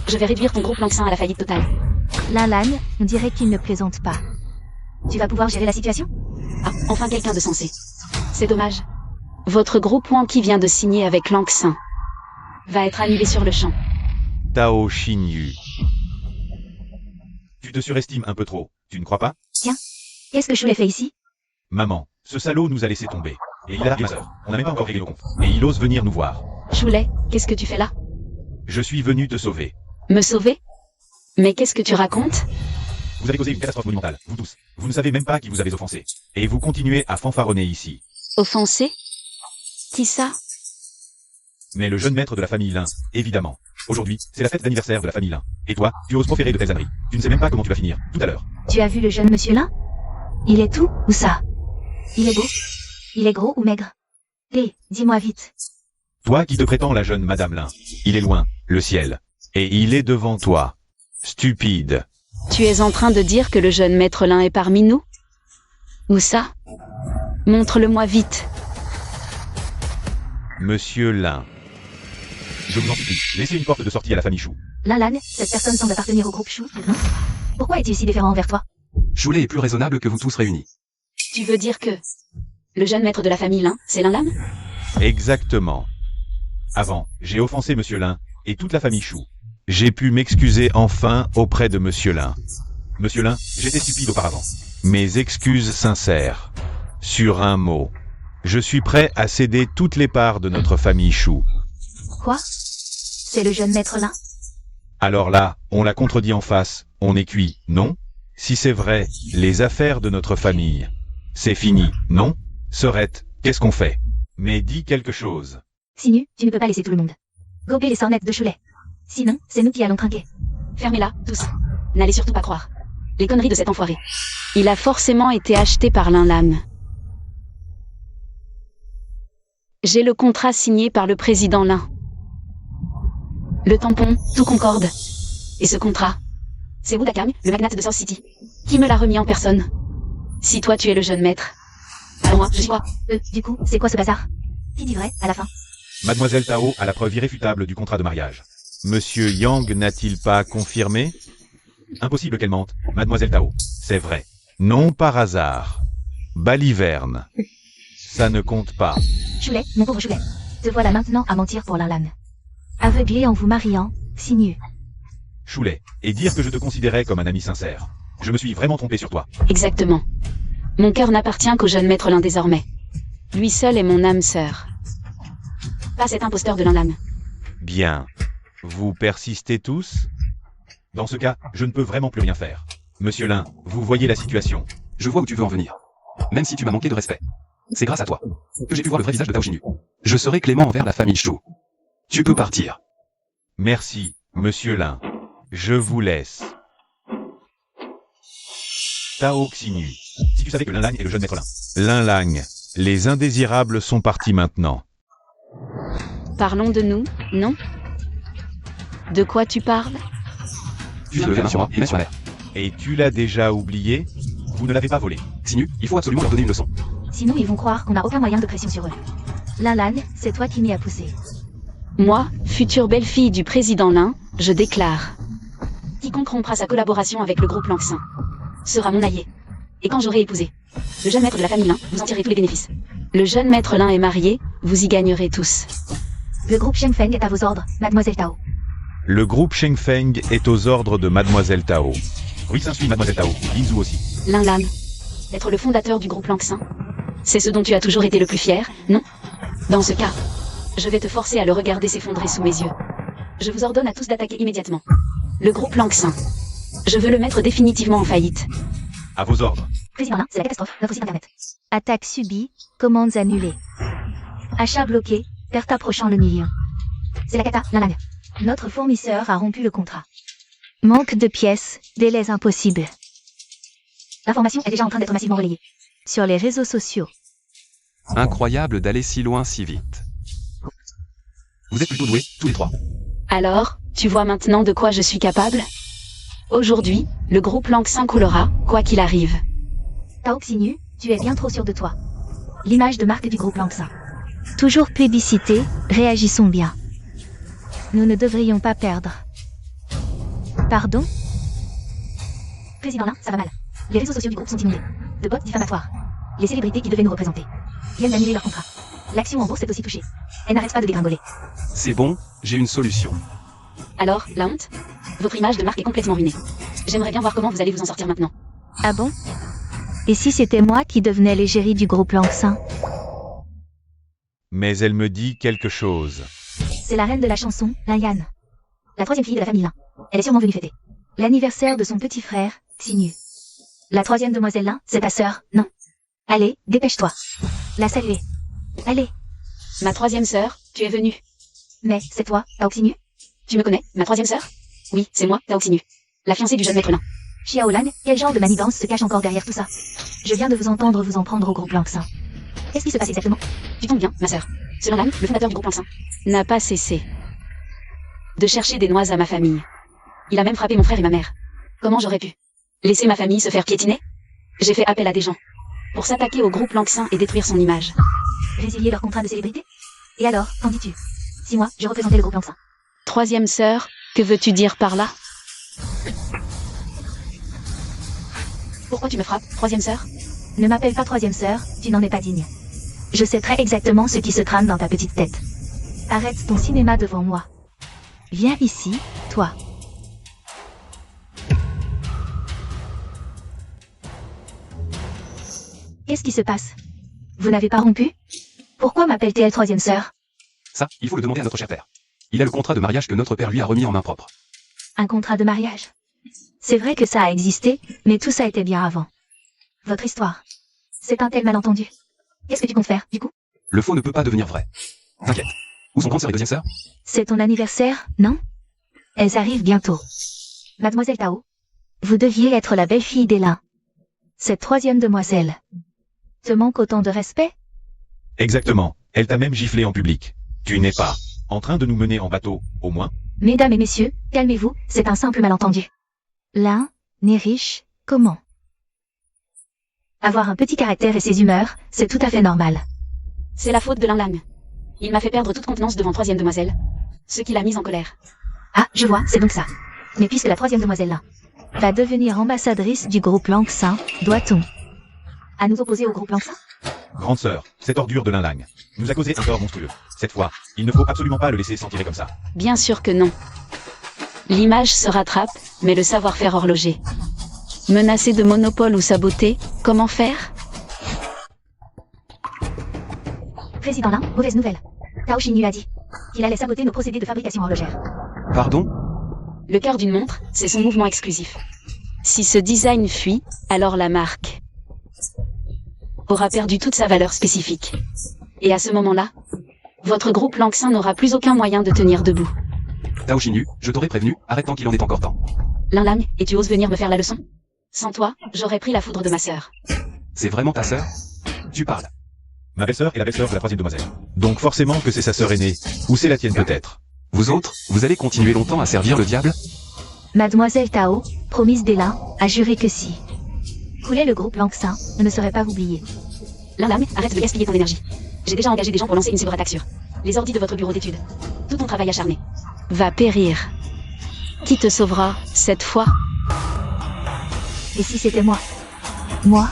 je vais réduire ton groupe Langsa à la faillite totale. Lin Lang, on dirait qu'il ne plaisante pas. Tu vas pouvoir gérer la situation? Ah, enfin quelqu'un de sensé. C'est dommage. Votre gros point qui vient de signer avec Langsa va être annulé sur le champ. Tao Xinyu. Tu te surestimes un peu trop, tu ne crois pas? Tiens, qu'est-ce que Choulet fait ici? Maman, ce salaud nous a laissé tomber. Et il a ma sœur. On n'a même pas encore réglé le compte. Et il ose venir nous voir. Choulet, qu'est-ce que tu fais là? Je suis venu te sauver. Me sauver? Mais qu'est-ce que tu racontes? Vous avez causé une catastrophe monumentale, vous tous. Vous ne savez même pas qui vous avez offensé. Et vous continuez à fanfaronner ici. Offensé? Qui ça? Mais le jeune maître de la famille Lin, évidemment. Aujourd'hui, c'est la fête d'anniversaire de la famille Lin. Et toi, tu oses proférer de telles âneries. Tu ne sais même pas comment tu vas finir, tout à l'heure. Tu as vu le jeune monsieur là? Il est tout, ou ça? Il est beau? Il est gros ou maigre? Hé, dis-moi vite. Toi qui te prétends la jeune madame Lin. Il est loin, le ciel. Et il est devant toi. Stupide. Tu es en train de dire que le jeune maître Lin est parmi nous? Où ça? Montre-le-moi vite. Monsieur Lin. Je vous en supplie, laissez une porte de sortie à la famille Chou. Lin Lang, cette personne semble appartenir au groupe Chou, non? Pourquoi est-il si différent envers toi? Choulet est plus raisonnable que vous tous réunis. Tu veux dire que le jeune maître de la famille Lin, c'est Lin Lam? Exactement. Avant, j'ai offensé Monsieur Lin et toute la famille Chou. J'ai pu m'excuser enfin auprès de Monsieur Lin. Monsieur Lin, j'étais stupide auparavant. Mes excuses sincères. Sur un mot. Je suis prêt à céder toutes les parts de notre famille Chou. Quoi? C'est le jeune maître Lin? Alors là, on l'a contredit en face, on est cuit, non? Si c'est vrai, les affaires de notre famille. C'est fini, non? Sorette, qu'est-ce qu'on fait? Mais dis quelque chose. Xinyu, tu ne peux pas laisser tout le monde. Gobez les sornettes de Choulet. Sinon, c'est nous qui allons trinquer. Fermez-la, tous. N'allez surtout pas croire les conneries de cet enfoiré. Il a forcément été acheté par Lin Lam. J'ai le contrat signé par le président Lin. Le tampon, tout concorde. Et ce contrat, c'est Wudakang, le magnate de South City, qui me l'a remis en personne. Si toi tu es le jeune maître, alors moi, je suis quoi? Du coup, c'est quoi ce bazar? Qui dit vrai, à la fin? Mademoiselle Tao a la preuve irréfutable du contrat de mariage. Monsieur Yang n'a-t-il pas confirmé? Impossible qu'elle mente, Mademoiselle Tao. C'est vrai. Non par hasard. Baliverne. Ça ne compte pas. Choulet, mon pauvre Choulet. Te voilà maintenant à mentir pour Lin Lang. Aveuglé en vous mariant, Xinyu. Choulet, et dire que je te considérais comme un ami sincère. Je me suis vraiment trompé sur toi. Exactement. Mon cœur n'appartient qu'au jeune maître Lin désormais. Lui seul est mon âme sœur. Pas cet imposteur de Lin Lam. Bien. Vous persistez tous? Dans ce cas, je ne peux vraiment plus rien faire. Monsieur Lin, vous voyez la situation. Je vois où tu veux en venir. Même si tu m'as manqué de respect. C'est grâce à toi que j'ai pu voir le vrai visage de Tao Xinyu. Je serai clément envers la famille Shu. Tu peux partir. Merci, monsieur Lin. Je vous laisse. Tao Xinyu. Si tu savais que Lin Lang est le jeune maître Lin. Lin Lang. Les indésirables sont partis maintenant. Parlons de nous, non? De quoi tu parles? Tu viens de lever la main sur moi et mets sur la mer. Et tu l'as déjà oublié? Vous ne l'avez pas volé. Xinyu, il faut absolument leur donner une leçon. Sinon ils vont croire qu'on n'a aucun moyen de pression sur eux. Lin Lang, c'est toi qui m'y as poussé. Moi, future belle-fille du président Lin, je déclare. Quiconque rompra sa collaboration avec le groupe Langsin sera mon allié. Et quand j'aurai épousé le jeune maître de la famille Lin, vous en tirerez tous les bénéfices. Le jeune maître Lin est marié, vous y gagnerez tous. Le groupe Shengfeng est à vos ordres, mademoiselle Tao. Le groupe Shengfeng est aux ordres de mademoiselle Tao. Oui, ça suit mademoiselle Tao. Linzu aussi. Lin Lam, être le fondateur du groupe Langsin, c'est ce dont tu as toujours été le plus fier, non? Dans ce cas, je vais te forcer à le regarder s'effondrer sous mes yeux. Je vous ordonne à tous d'attaquer immédiatement le groupe Langsin. Je veux le mettre définitivement en faillite. À vos ordres. Président Lin, c'est la catastrophe, notre site internet. Attaque subie, commandes annulées. Achat bloqué, perte approchant le million. C'est la cata, Lin Lang. Notre fournisseur a rompu le contrat. Manque de pièces, délais impossibles. L'information est déjà en train d'être massivement relayée. Sur les réseaux sociaux. Incroyable d'aller si loin si vite. Vous êtes plutôt doués, tous les trois. Alors, tu vois maintenant de quoi je suis capable? Aujourd'hui, le groupe Langsin coulera, quoi qu'il arrive. Tao Xinyu, tu es bien trop sûr de toi. L'image de marque du groupe Langsin. Toujours plébiscité, réagissons bien. Nous ne devrions pas perdre. Pardon? Président Lin, ça va mal. Les réseaux sociaux du groupe sont inondés de bots diffamatoires. Les célébrités qui devaient nous représenter viennent d'annuler leur contrat. L'action en bourse est aussi touchée. Elle n'arrête pas de dégringoler. C'est bon, j'ai une solution. Alors, la honte? Votre image de marque est complètement ruinée. J'aimerais bien voir comment vous allez vous en sortir maintenant. Ah bon? Et si c'était moi qui devenais l'égérie du groupe Langsin? Mais elle me dit quelque chose. C'est la reine de la chanson, Lin Yan. La troisième fille de la famille Lin. Elle est sûrement venue fêter l'anniversaire de son petit frère, Xinyu. La troisième demoiselle Lin, c'est ta sœur, non? Allez, dépêche-toi. La saluer. Allez. Ma troisième sœur, tu es venue. Mais, c'est toi, Tao Xinyu? Tu me connais, ma troisième sœur? Oui, c'est moi, Tao Xinyu. La fiancée du jeune maître Lin. Xiao Lan, quel genre de manigance se cache encore derrière tout ça? Je viens de vous entendre vous en prendre au groupe Langsin. Qu'est-ce qui se passe exactement? Tu tombes bien, ma sœur. Ce Lin Lam, le fondateur du groupe Langsin, n'a pas cessé de chercher des noises à ma famille. Il a même frappé mon frère et ma mère. Comment j'aurais pu laisser ma famille se faire piétiner? J'ai fait appel à des gens pour s'attaquer au groupe Langsin et détruire son image. Résilier leur contrat de célébrité? Et alors, qu'en dis-tu? Si moi, je représentais le groupe Langsin. Troisième sœur, que veux-tu dire par là? Pourquoi tu me frappes, troisième sœur? Ne m'appelle pas troisième sœur, tu n'en es pas digne. Je sais très exactement ce qui se trame dans ta petite tête. Arrête ton cinéma devant moi. Viens ici, toi. Qu'est-ce qui se passe? Vous n'avez pas rompu? Pourquoi m'appelle-t-elle troisième sœur? Ça, il faut le demander à notre cher père. Il a le contrat de mariage que notre père lui a remis en main propre. Un contrat de mariage? C'est vrai que ça a existé, mais tout ça était bien avant. Votre histoire. C'est un tel malentendu. Qu'est-ce que tu comptes faire, du coup? Le faux ne peut pas devenir vrai. T'inquiète. Où sont grande sœur et deuxième sœur? C'est ton anniversaire, non? Elles arrivent bientôt. Mademoiselle Tao, vous deviez être la belle-fille d'Elin. Cette troisième demoiselle te manque autant de respect? Exactement. Elle t'a même giflé en public. Tu n'es pas en train de nous mener en bateau, au moins? Mesdames et messieurs, calmez-vous, c'est un simple malentendu. L'un n'est riche, comment? Avoir un petit caractère et ses humeurs, c'est tout à fait normal. C'est la faute de Lin Lang. Il m'a fait perdre toute contenance devant troisième demoiselle. Ce qui l'a mise en colère. Ah, je vois, c'est donc ça. Mais puisque la troisième demoiselle là va devenir ambassadrice du groupe Langsin, doit-on à nous opposer au groupe Langsin? Grande sœur, cette ordure de Lin Lang nous a causé un tort monstrueux. Cette fois, il ne faut absolument pas le laisser s'en tirer comme ça. Bien sûr que non. L'image se rattrape, mais le savoir-faire horloger. Menacé de monopole ou saboté, comment faire? Président Lin, mauvaise nouvelle. Tao Xinyu a dit qu'il allait saboter nos procédés de fabrication horlogère. Pardon? Le cœur d'une montre, c'est son mouvement exclusif. Si ce design fuit, alors la marque aura perdu toute sa valeur spécifique. Et à ce moment-là, votre groupe Lanxin n'aura plus aucun moyen de tenir debout. Tao Xinyu, je t'aurais prévenu, arrête tant qu'il en est encore temps. Lin Lang, et tu oses venir me faire la leçon? Sans toi, j'aurais pris la foudre de ma sœur. C'est vraiment ta sœur? Tu parles. Ma belle-sœur est la belle-sœur de la troisième demoiselle. Donc forcément que c'est sa sœur aînée. Ou c'est la tienne peut-être. Vous autres, vous allez continuer longtemps à servir le diable? Mademoiselle Tao, promise d'Ela, a juré que si couler le groupe Lanxin, ne saurait pas oublier. Lin Lang, arrête de gaspiller ton énergie. J'ai déjà engagé des gens pour lancer une cyberattaque sur les ordis de votre bureau d'études. Tout ton travail acharné va périr. Qui te sauvera, cette fois? Et si c'était moi? Moi?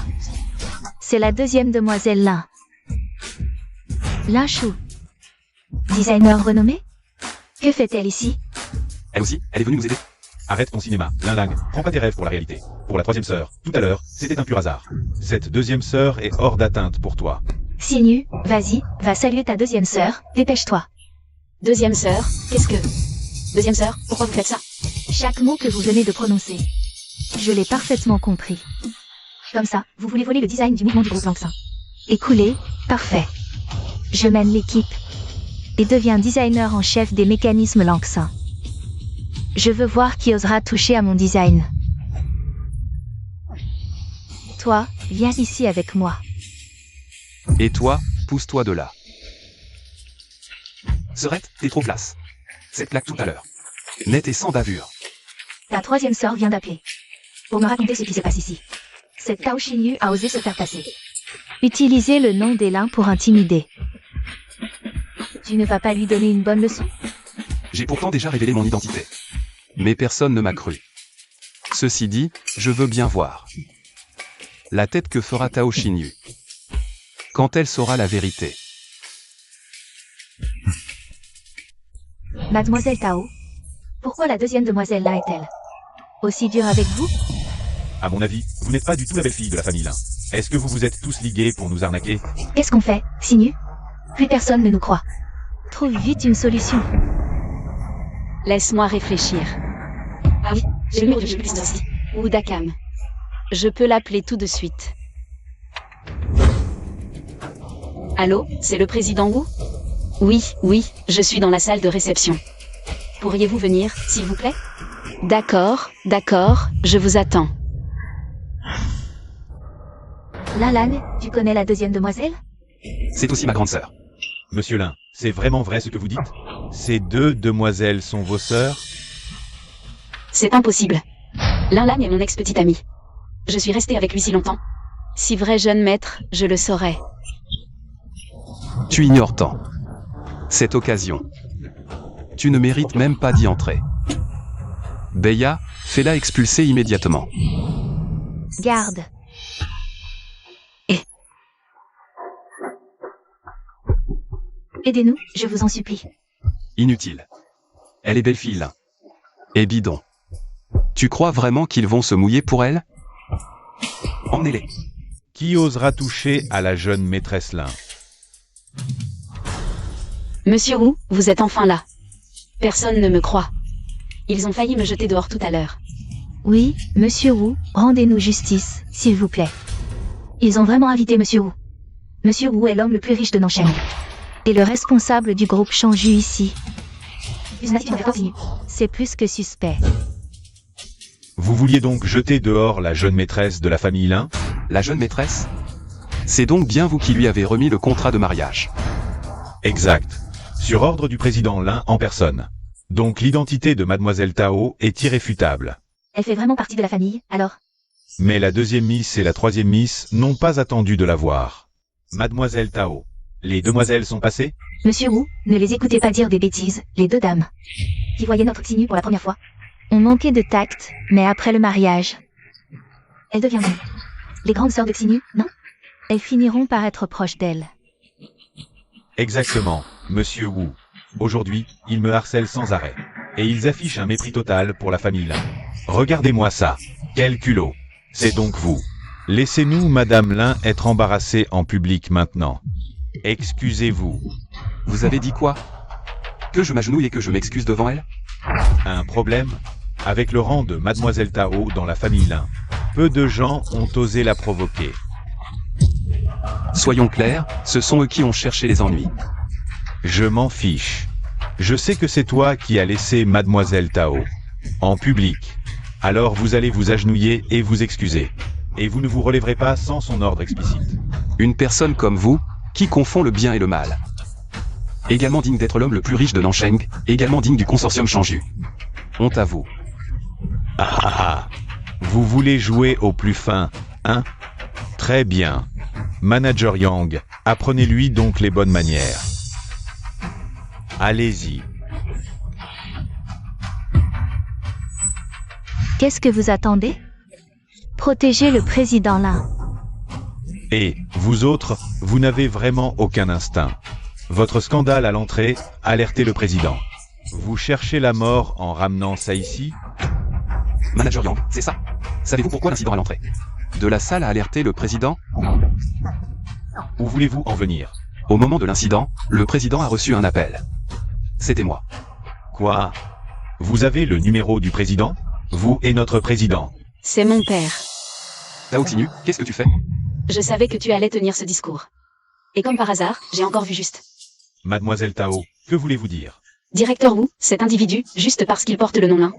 C'est la deuxième demoiselle Lin. Lin Shu. Designer renommé? Que fait-elle ici? Elle aussi, elle est venue nous aider. Arrête ton cinéma, Lin Lang, prends pas tes rêves pour la réalité. Pour la troisième sœur, tout à l'heure, c'était un pur hasard. Cette deuxième sœur est hors d'atteinte pour toi. Xinyu, vas-y, va saluer ta deuxième sœur, dépêche-toi. Deuxième sœur, qu'est-ce que... Deuxième sœur, pourquoi vous faites ça? Chaque mot que vous venez de prononcer, je l'ai parfaitement compris. Comme ça, vous voulez voler le design du mouvement du groupe Lanxin. Écoulé, parfait. Je mène l'équipe et deviens designer en chef des mécanismes Lanxin. Je veux voir qui osera toucher à mon design. Toi, viens ici avec moi. Et toi, pousse-toi de là. Serette, t'es trop classe. Cette plaque tout à l'heure. Net et sans bavure. Ta troisième sœur vient d'appeler pour me raconter ce qui se passe ici. Cette Tao Xinyu a osé se faire passer. Utiliser le nom d'Elin pour intimider. Tu ne vas pas lui donner une bonne leçon? J'ai pourtant déjà révélé mon identité. Mais personne ne m'a cru. Ceci dit, je veux bien voir la tête que fera Tao Xinyu quand elle saura la vérité. Mademoiselle Tao, pourquoi la deuxième demoiselle là est-elle aussi dure avec vous? À mon avis, vous n'êtes pas du tout la belle-fille de la famille Lin. Est-ce que vous vous êtes tous ligués pour nous arnaquer? Qu'est-ce qu'on fait, Xinyu? Plus personne ne nous croit. Trouve vite une solution. Laisse-moi réfléchir. Ah oui, j'ai le numéro du plus ici. Ou Dakam. Je peux l'appeler tout de suite. Allô, c'est le président Wu? Oui, je suis dans la salle de réception. Pourriez-vous venir, s'il vous plaît? D'accord, je vous attends. Lin Lang, tu connais la deuxième demoiselle? C'est aussi ma grande sœur. Monsieur Lin, c'est vraiment vrai ce que vous dites? Ces deux demoiselles sont vos sœurs? C'est impossible. Lin Lang est mon ex-petite amie. Je suis restée avec lui si longtemps. Si vrai jeune maître, je le saurais. Tu ignores tant cette occasion. Tu ne mérites même pas d'y entrer. Beya, fais-la expulser immédiatement. Garde. Aidez-nous, je vous en supplie. Inutile. Elle est belle fille, Lin. Et bidon. Tu crois vraiment qu'ils vont se mouiller pour elle? Emmenez-les. Qui osera toucher à la jeune maîtresse Lin? Monsieur Wu, vous êtes enfin là. Personne ne me croit. Ils ont failli me jeter dehors tout à l'heure. Oui, Monsieur Wu, rendez-nous justice, s'il vous plaît. Ils ont vraiment invité Monsieur Wu. Monsieur Wu est l'homme le plus riche de Nancheng. Et le responsable du groupe Shangju ici. C'est plus que suspect. Vous vouliez donc jeter dehors la jeune maîtresse de la famille Lin? La jeune maîtresse? C'est donc bien vous qui lui avez remis le contrat de mariage. Exact. Sur ordre du président Lin en personne. Donc l'identité de Mademoiselle Tao est irréfutable. Elle fait vraiment partie de la famille, alors? Mais la deuxième Miss et la troisième Miss n'ont pas attendu de la voir. Mademoiselle Tao, les demoiselles sont passées? Monsieur Wu, ne les écoutez pas dire des bêtises, les deux dames qui voyaient notre Xinyu pour la première fois ont manqué de tact, mais après le mariage, elles deviendront les grandes sœurs de Xinyu, non? Elles finiront par être proches d'elle. Exactement, Monsieur Wu. Aujourd'hui, ils me harcèlent sans arrêt. Et ils affichent un mépris total pour la famille Lin. Regardez-moi ça. Quel culot. C'est donc vous. Laissez-nous, Madame Lin, être embarrassée en public maintenant. Excusez-vous. Vous avez dit quoi? Que je m'agenouille et que je m'excuse devant elle? Un problème? Avec le rang de Mademoiselle Tao dans la famille Lin, peu de gens ont osé la provoquer. Soyons clairs, ce sont eux qui ont cherché les ennuis. Je m'en fiche. Je sais que c'est toi qui as laissé Mademoiselle Tao. En public. Alors vous allez vous agenouiller et vous excuser. Et vous ne vous relèverez pas sans son ordre explicite. Une personne comme vous, qui confond le bien et le mal. Également digne d'être l'homme le plus riche de Nansheng, également digne du consortium Shangju. Honte à vous. Ah ah ah. Vous voulez jouer au plus fin, hein? Très bien. Manager Yang, apprenez-lui donc les bonnes manières. Allez-y. Qu'est-ce que vous attendez? Protégez le président Lin. Et, vous autres, vous n'avez vraiment aucun instinct. Votre scandale à l'entrée, alertez le président. Vous cherchez la mort en ramenant ça ici? Manager Yang, c'est ça. Savez-vous pourquoi l'incident à l'entrée? De la salle a alerté le président? Où voulez-vous en venir? Au moment de l'incident, le président a reçu un appel. C'était moi. Quoi? Vous avez le numéro du président? Vous et notre président. C'est mon père. Tao Xinyu, qu'est-ce que tu fais? Je savais que tu allais tenir ce discours. Et comme par hasard, j'ai encore vu juste. Mademoiselle Tao, que voulez-vous dire? Directeur Wu, cet individu, juste parce qu'il porte le nom Lin,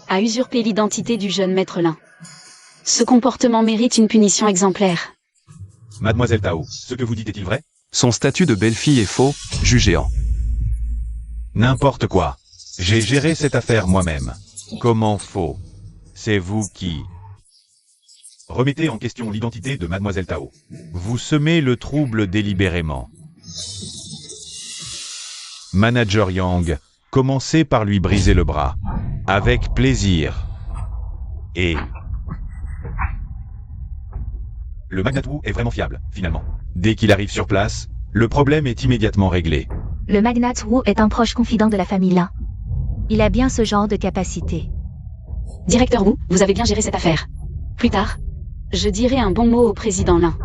a usurpé l'identité du jeune maître Lin. Ce comportement mérite une punition exemplaire. Mademoiselle Tao, ce que vous dites est-il vrai? Son statut de belle-fille est faux, jugéant. N'importe quoi. J'ai géré cette affaire moi-même. Comment faux? C'est vous qui... Remettez en question l'identité de Mademoiselle Tao. Vous semez le trouble délibérément. Manager Yang, commencez par lui briser le bras. Avec plaisir. Et... Le magnat Wu est vraiment fiable, finalement. Dès qu'il arrive sur place, le problème est immédiatement réglé. Le magnat Wu est un proche confident de la famille Lin. Il a bien ce genre de capacité. Directeur Wu, vous avez bien géré cette affaire. Plus tard, je dirai un bon mot au président Lin.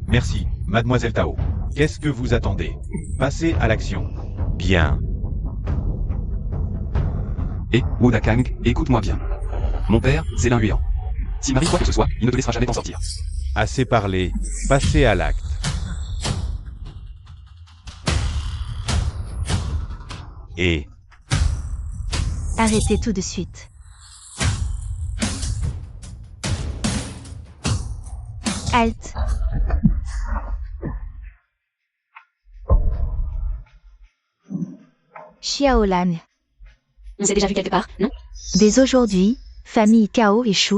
Merci, Mademoiselle Tao. Qu'est-ce que vous attendez? Passez à l'action. Bien. Et, Wu Dakang, écoute-moi bien. Mon père, c'est Lin Huian. S'il m'arrive quoi que ce soit, il ne te laissera jamais t'en sortir. Assez parlé, passez à l'acte. Et... Arrêtez tout de suite. Halt. Xiaolan. On s'est déjà vu quelque part, non? Dès aujourd'hui, famille Cao et Shu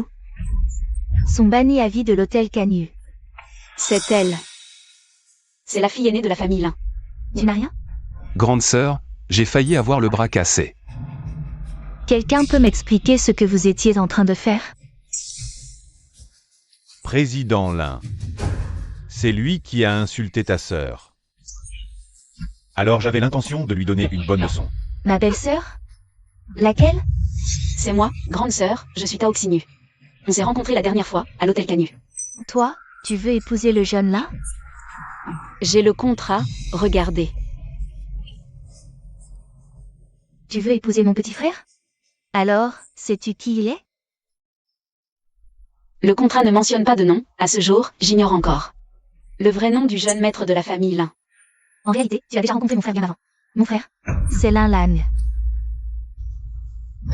sont bannis à vie de l'hôtel Canyu. C'est elle. C'est la fille aînée de la famille Lin. Tu n'as rien? Grande sœur, j'ai failli avoir le bras cassé. Quelqu'un peut m'expliquer ce que vous étiez en train de faire? Président Lin. C'est lui qui a insulté ta sœur. Alors j'avais l'intention de lui donner une bonne leçon. Ma belle-sœur? Laquelle? C'est moi, grande sœur, je suis Tao Xinyu. On s'est rencontrés la dernière fois, à l'hôtel Canyu. Toi, tu veux épouser le jeune là? J'ai le contrat, regardez. Tu veux épouser mon petit frère? Alors, sais-tu qui il est? Le contrat ne mentionne pas de nom, à ce jour, j'ignore encore. Le vrai nom du jeune maître de la famille Lin. En réalité, tu as déjà rencontré mon frère bien avant. Mon frère, c'est Lin Lang.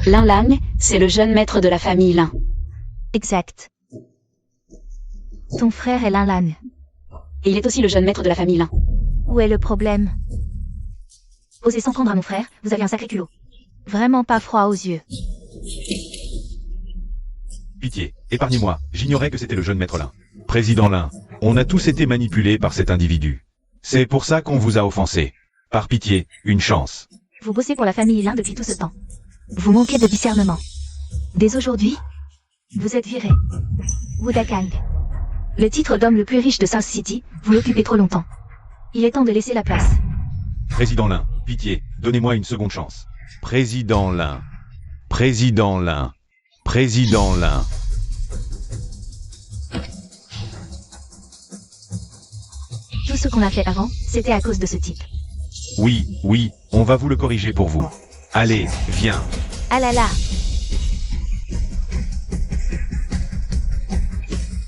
Lin Lang, c'est le jeune maître de la famille Lin. Exact. Ton frère est Lin Lang. Et il est aussi le jeune maître de la famille Lin. Où est le problème? Osez s'en prendre à mon frère, vous avez un sacré culot. Vraiment pas froid aux yeux. Pitié, épargnez-moi, j'ignorais que c'était le jeune maître Lin. Président Lin, on a tous été manipulés par cet individu. C'est pour ça qu'on vous a offensé. Par pitié, une chance. Vous bossez pour la famille Lin depuis tout ce temps. Vous manquez de discernement. Dès aujourd'hui, vous êtes viré. Wu Dakang. Le titre d'homme le plus riche de South City, vous l'occupez trop longtemps. Il est temps de laisser la place. Président Lin, pitié, donnez-moi une seconde chance. Président Lin. Président Lin. Président Lin. Tout ce qu'on a fait avant, c'était à cause de ce type. Oui, oui, on va vous le corriger pour vous. Allez, viens. Ah là là.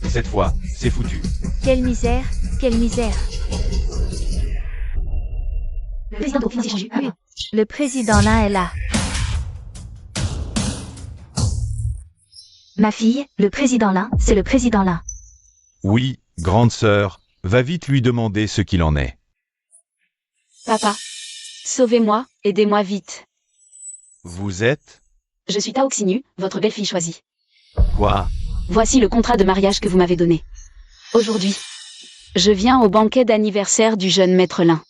Cette fois, c'est foutu. Quelle misère, Quelle misère. Le président de financier changé. Ah oui. Le président là est là. Ma fille, le président là, c'est le président là. Oui, grande sœur, va vite lui demander ce qu'il en est. Papa. Sauvez-moi, aidez-moi vite. Vous êtes... Je suis Tao Xinyu, votre belle-fille choisie. Quoi? Voici le contrat de mariage que vous m'avez donné. Aujourd'hui, je viens au banquet d'anniversaire du jeune maître Lin.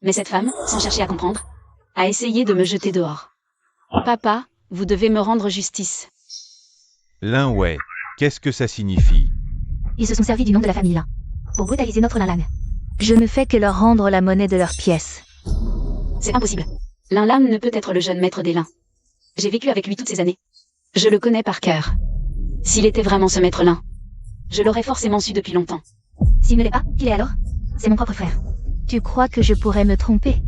Mais cette femme, sans chercher à comprendre, a essayé de me jeter dehors. Papa, vous devez me rendre justice. Lin Wei, qu'est-ce que ça signifie? Ils se sont servis du nom de la famille là. Pour brutaliser notre Lin Lang. Je ne fais que leur rendre la monnaie de leurs pièces. C'est impossible. Lin Lam ne peut être le jeune maître des Lin. J'ai vécu avec lui toutes ces années. Je le connais par cœur. S'il était vraiment ce maître Lin, je l'aurais forcément su depuis longtemps. S'il ne l'est pas, qui l'est alors? C'est mon propre frère. Tu crois que je pourrais me tromper?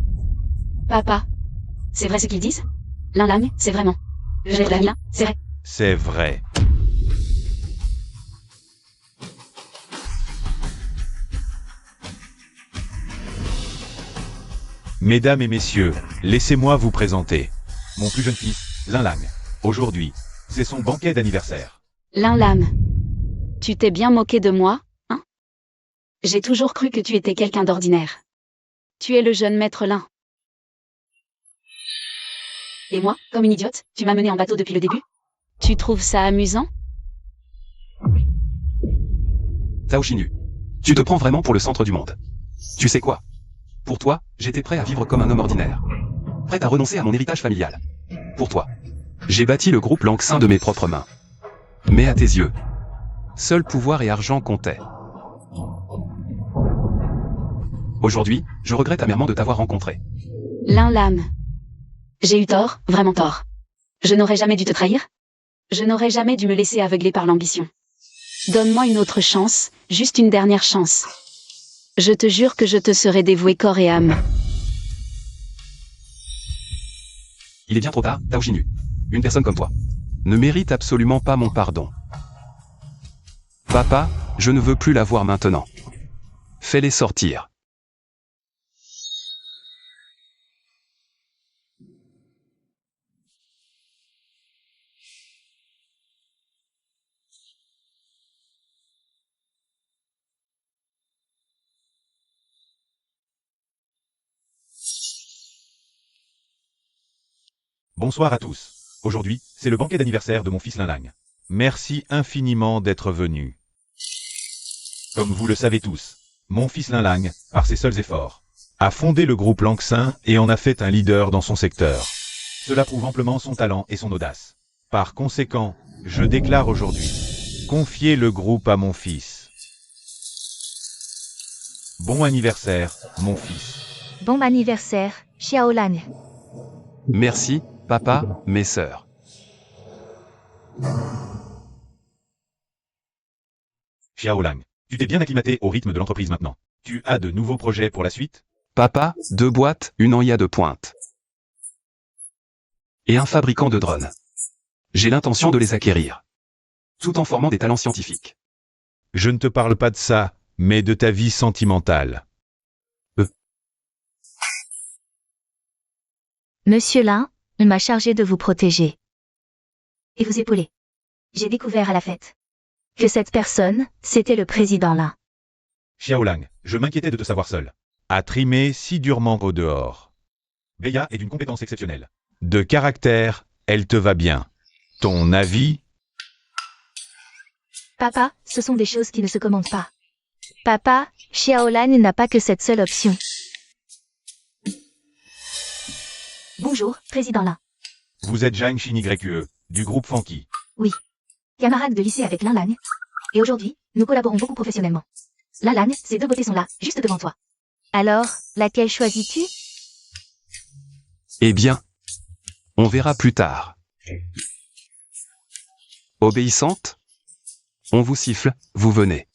Papa, c'est vrai ce qu'ils disent? Lin Lang, c'est vraiment. Le maître Lin, c'est vrai. C'est vrai. Mesdames et messieurs, laissez-moi vous présenter mon plus jeune fils, Lin Lang. Aujourd'hui, c'est son banquet d'anniversaire. Lin Lam, tu t'es bien moqué de moi, hein? J'ai toujours cru que tu étais quelqu'un d'ordinaire. Tu es le jeune maître Lin. Et moi, comme une idiote, tu m'as mené en bateau depuis le début? Tu trouves ça amusant? Tao Xinyu. Tu te prends vraiment pour le centre du monde. Tu sais quoi? Pour toi, j'étais prêt à vivre comme un homme ordinaire. Prêt à renoncer à mon héritage familial. Pour toi, j'ai bâti le groupe Langxin de mes propres mains. Mais à tes yeux, seul pouvoir et argent comptaient. Aujourd'hui, je regrette amèrement de t'avoir rencontré. Lin Lam. J'ai eu tort, vraiment tort. Je n'aurais jamais dû te trahir. Je n'aurais jamais dû me laisser aveugler par l'ambition. Donne-moi une autre chance, juste une dernière chance. Je te jure que je te serai dévoué corps et âme. Il est bien trop tard, Tao Xinyu. Une personne comme toi ne mérite absolument pas mon pardon. Papa, je ne veux plus la voir maintenant. Fais-les sortir. Bonsoir à tous. Aujourd'hui, c'est le banquet d'anniversaire de mon fils Lin Lang. Merci infiniment d'être venu. Comme vous le savez tous, mon fils Lin Lang, par ses seuls efforts, a fondé le groupe Langxin et en a fait un leader dans son secteur. Cela prouve amplement son talent et son audace. Par conséquent, je déclare aujourd'hui confier le groupe à mon fils. Bon anniversaire, mon fils. Bon anniversaire, Xiao Lang. Merci, papa, mes sœurs. Xiao Lang, tu t'es bien acclimaté au rythme de l'entreprise maintenant. Tu as de nouveaux projets pour la suite? Papa, 2 boîtes, une Anya de pointe. Et un fabricant de drones. J'ai l'intention de les acquérir. Tout en formant des talents scientifiques. Je ne te parle pas de ça, mais de ta vie sentimentale. Monsieur Lin, on m'a chargé de vous protéger. Et vous épauler. J'ai découvert à la fête que cette personne, c'était le président Lin. Xiao Lang, je m'inquiétais de te savoir seul. À trimer si durement au dehors. Beya est d'une compétence exceptionnelle. De caractère, elle te va bien. Ton avis? Papa, ce sont des choses qui ne se commandent pas. Papa, Xiao Lang n'a pas que cette seule option. Bonjour, président Lin. Vous êtes Zhang Xinyique, du groupe Fanqi. Oui. Camarade de lycée avec Lin Lang. Et aujourd'hui, nous collaborons beaucoup professionnellement. Lin Lang, ces 2 beautés sont là, juste devant toi. Alors, laquelle choisis-tu? Eh bien, on verra plus tard. Obéissante? On vous siffle, vous venez.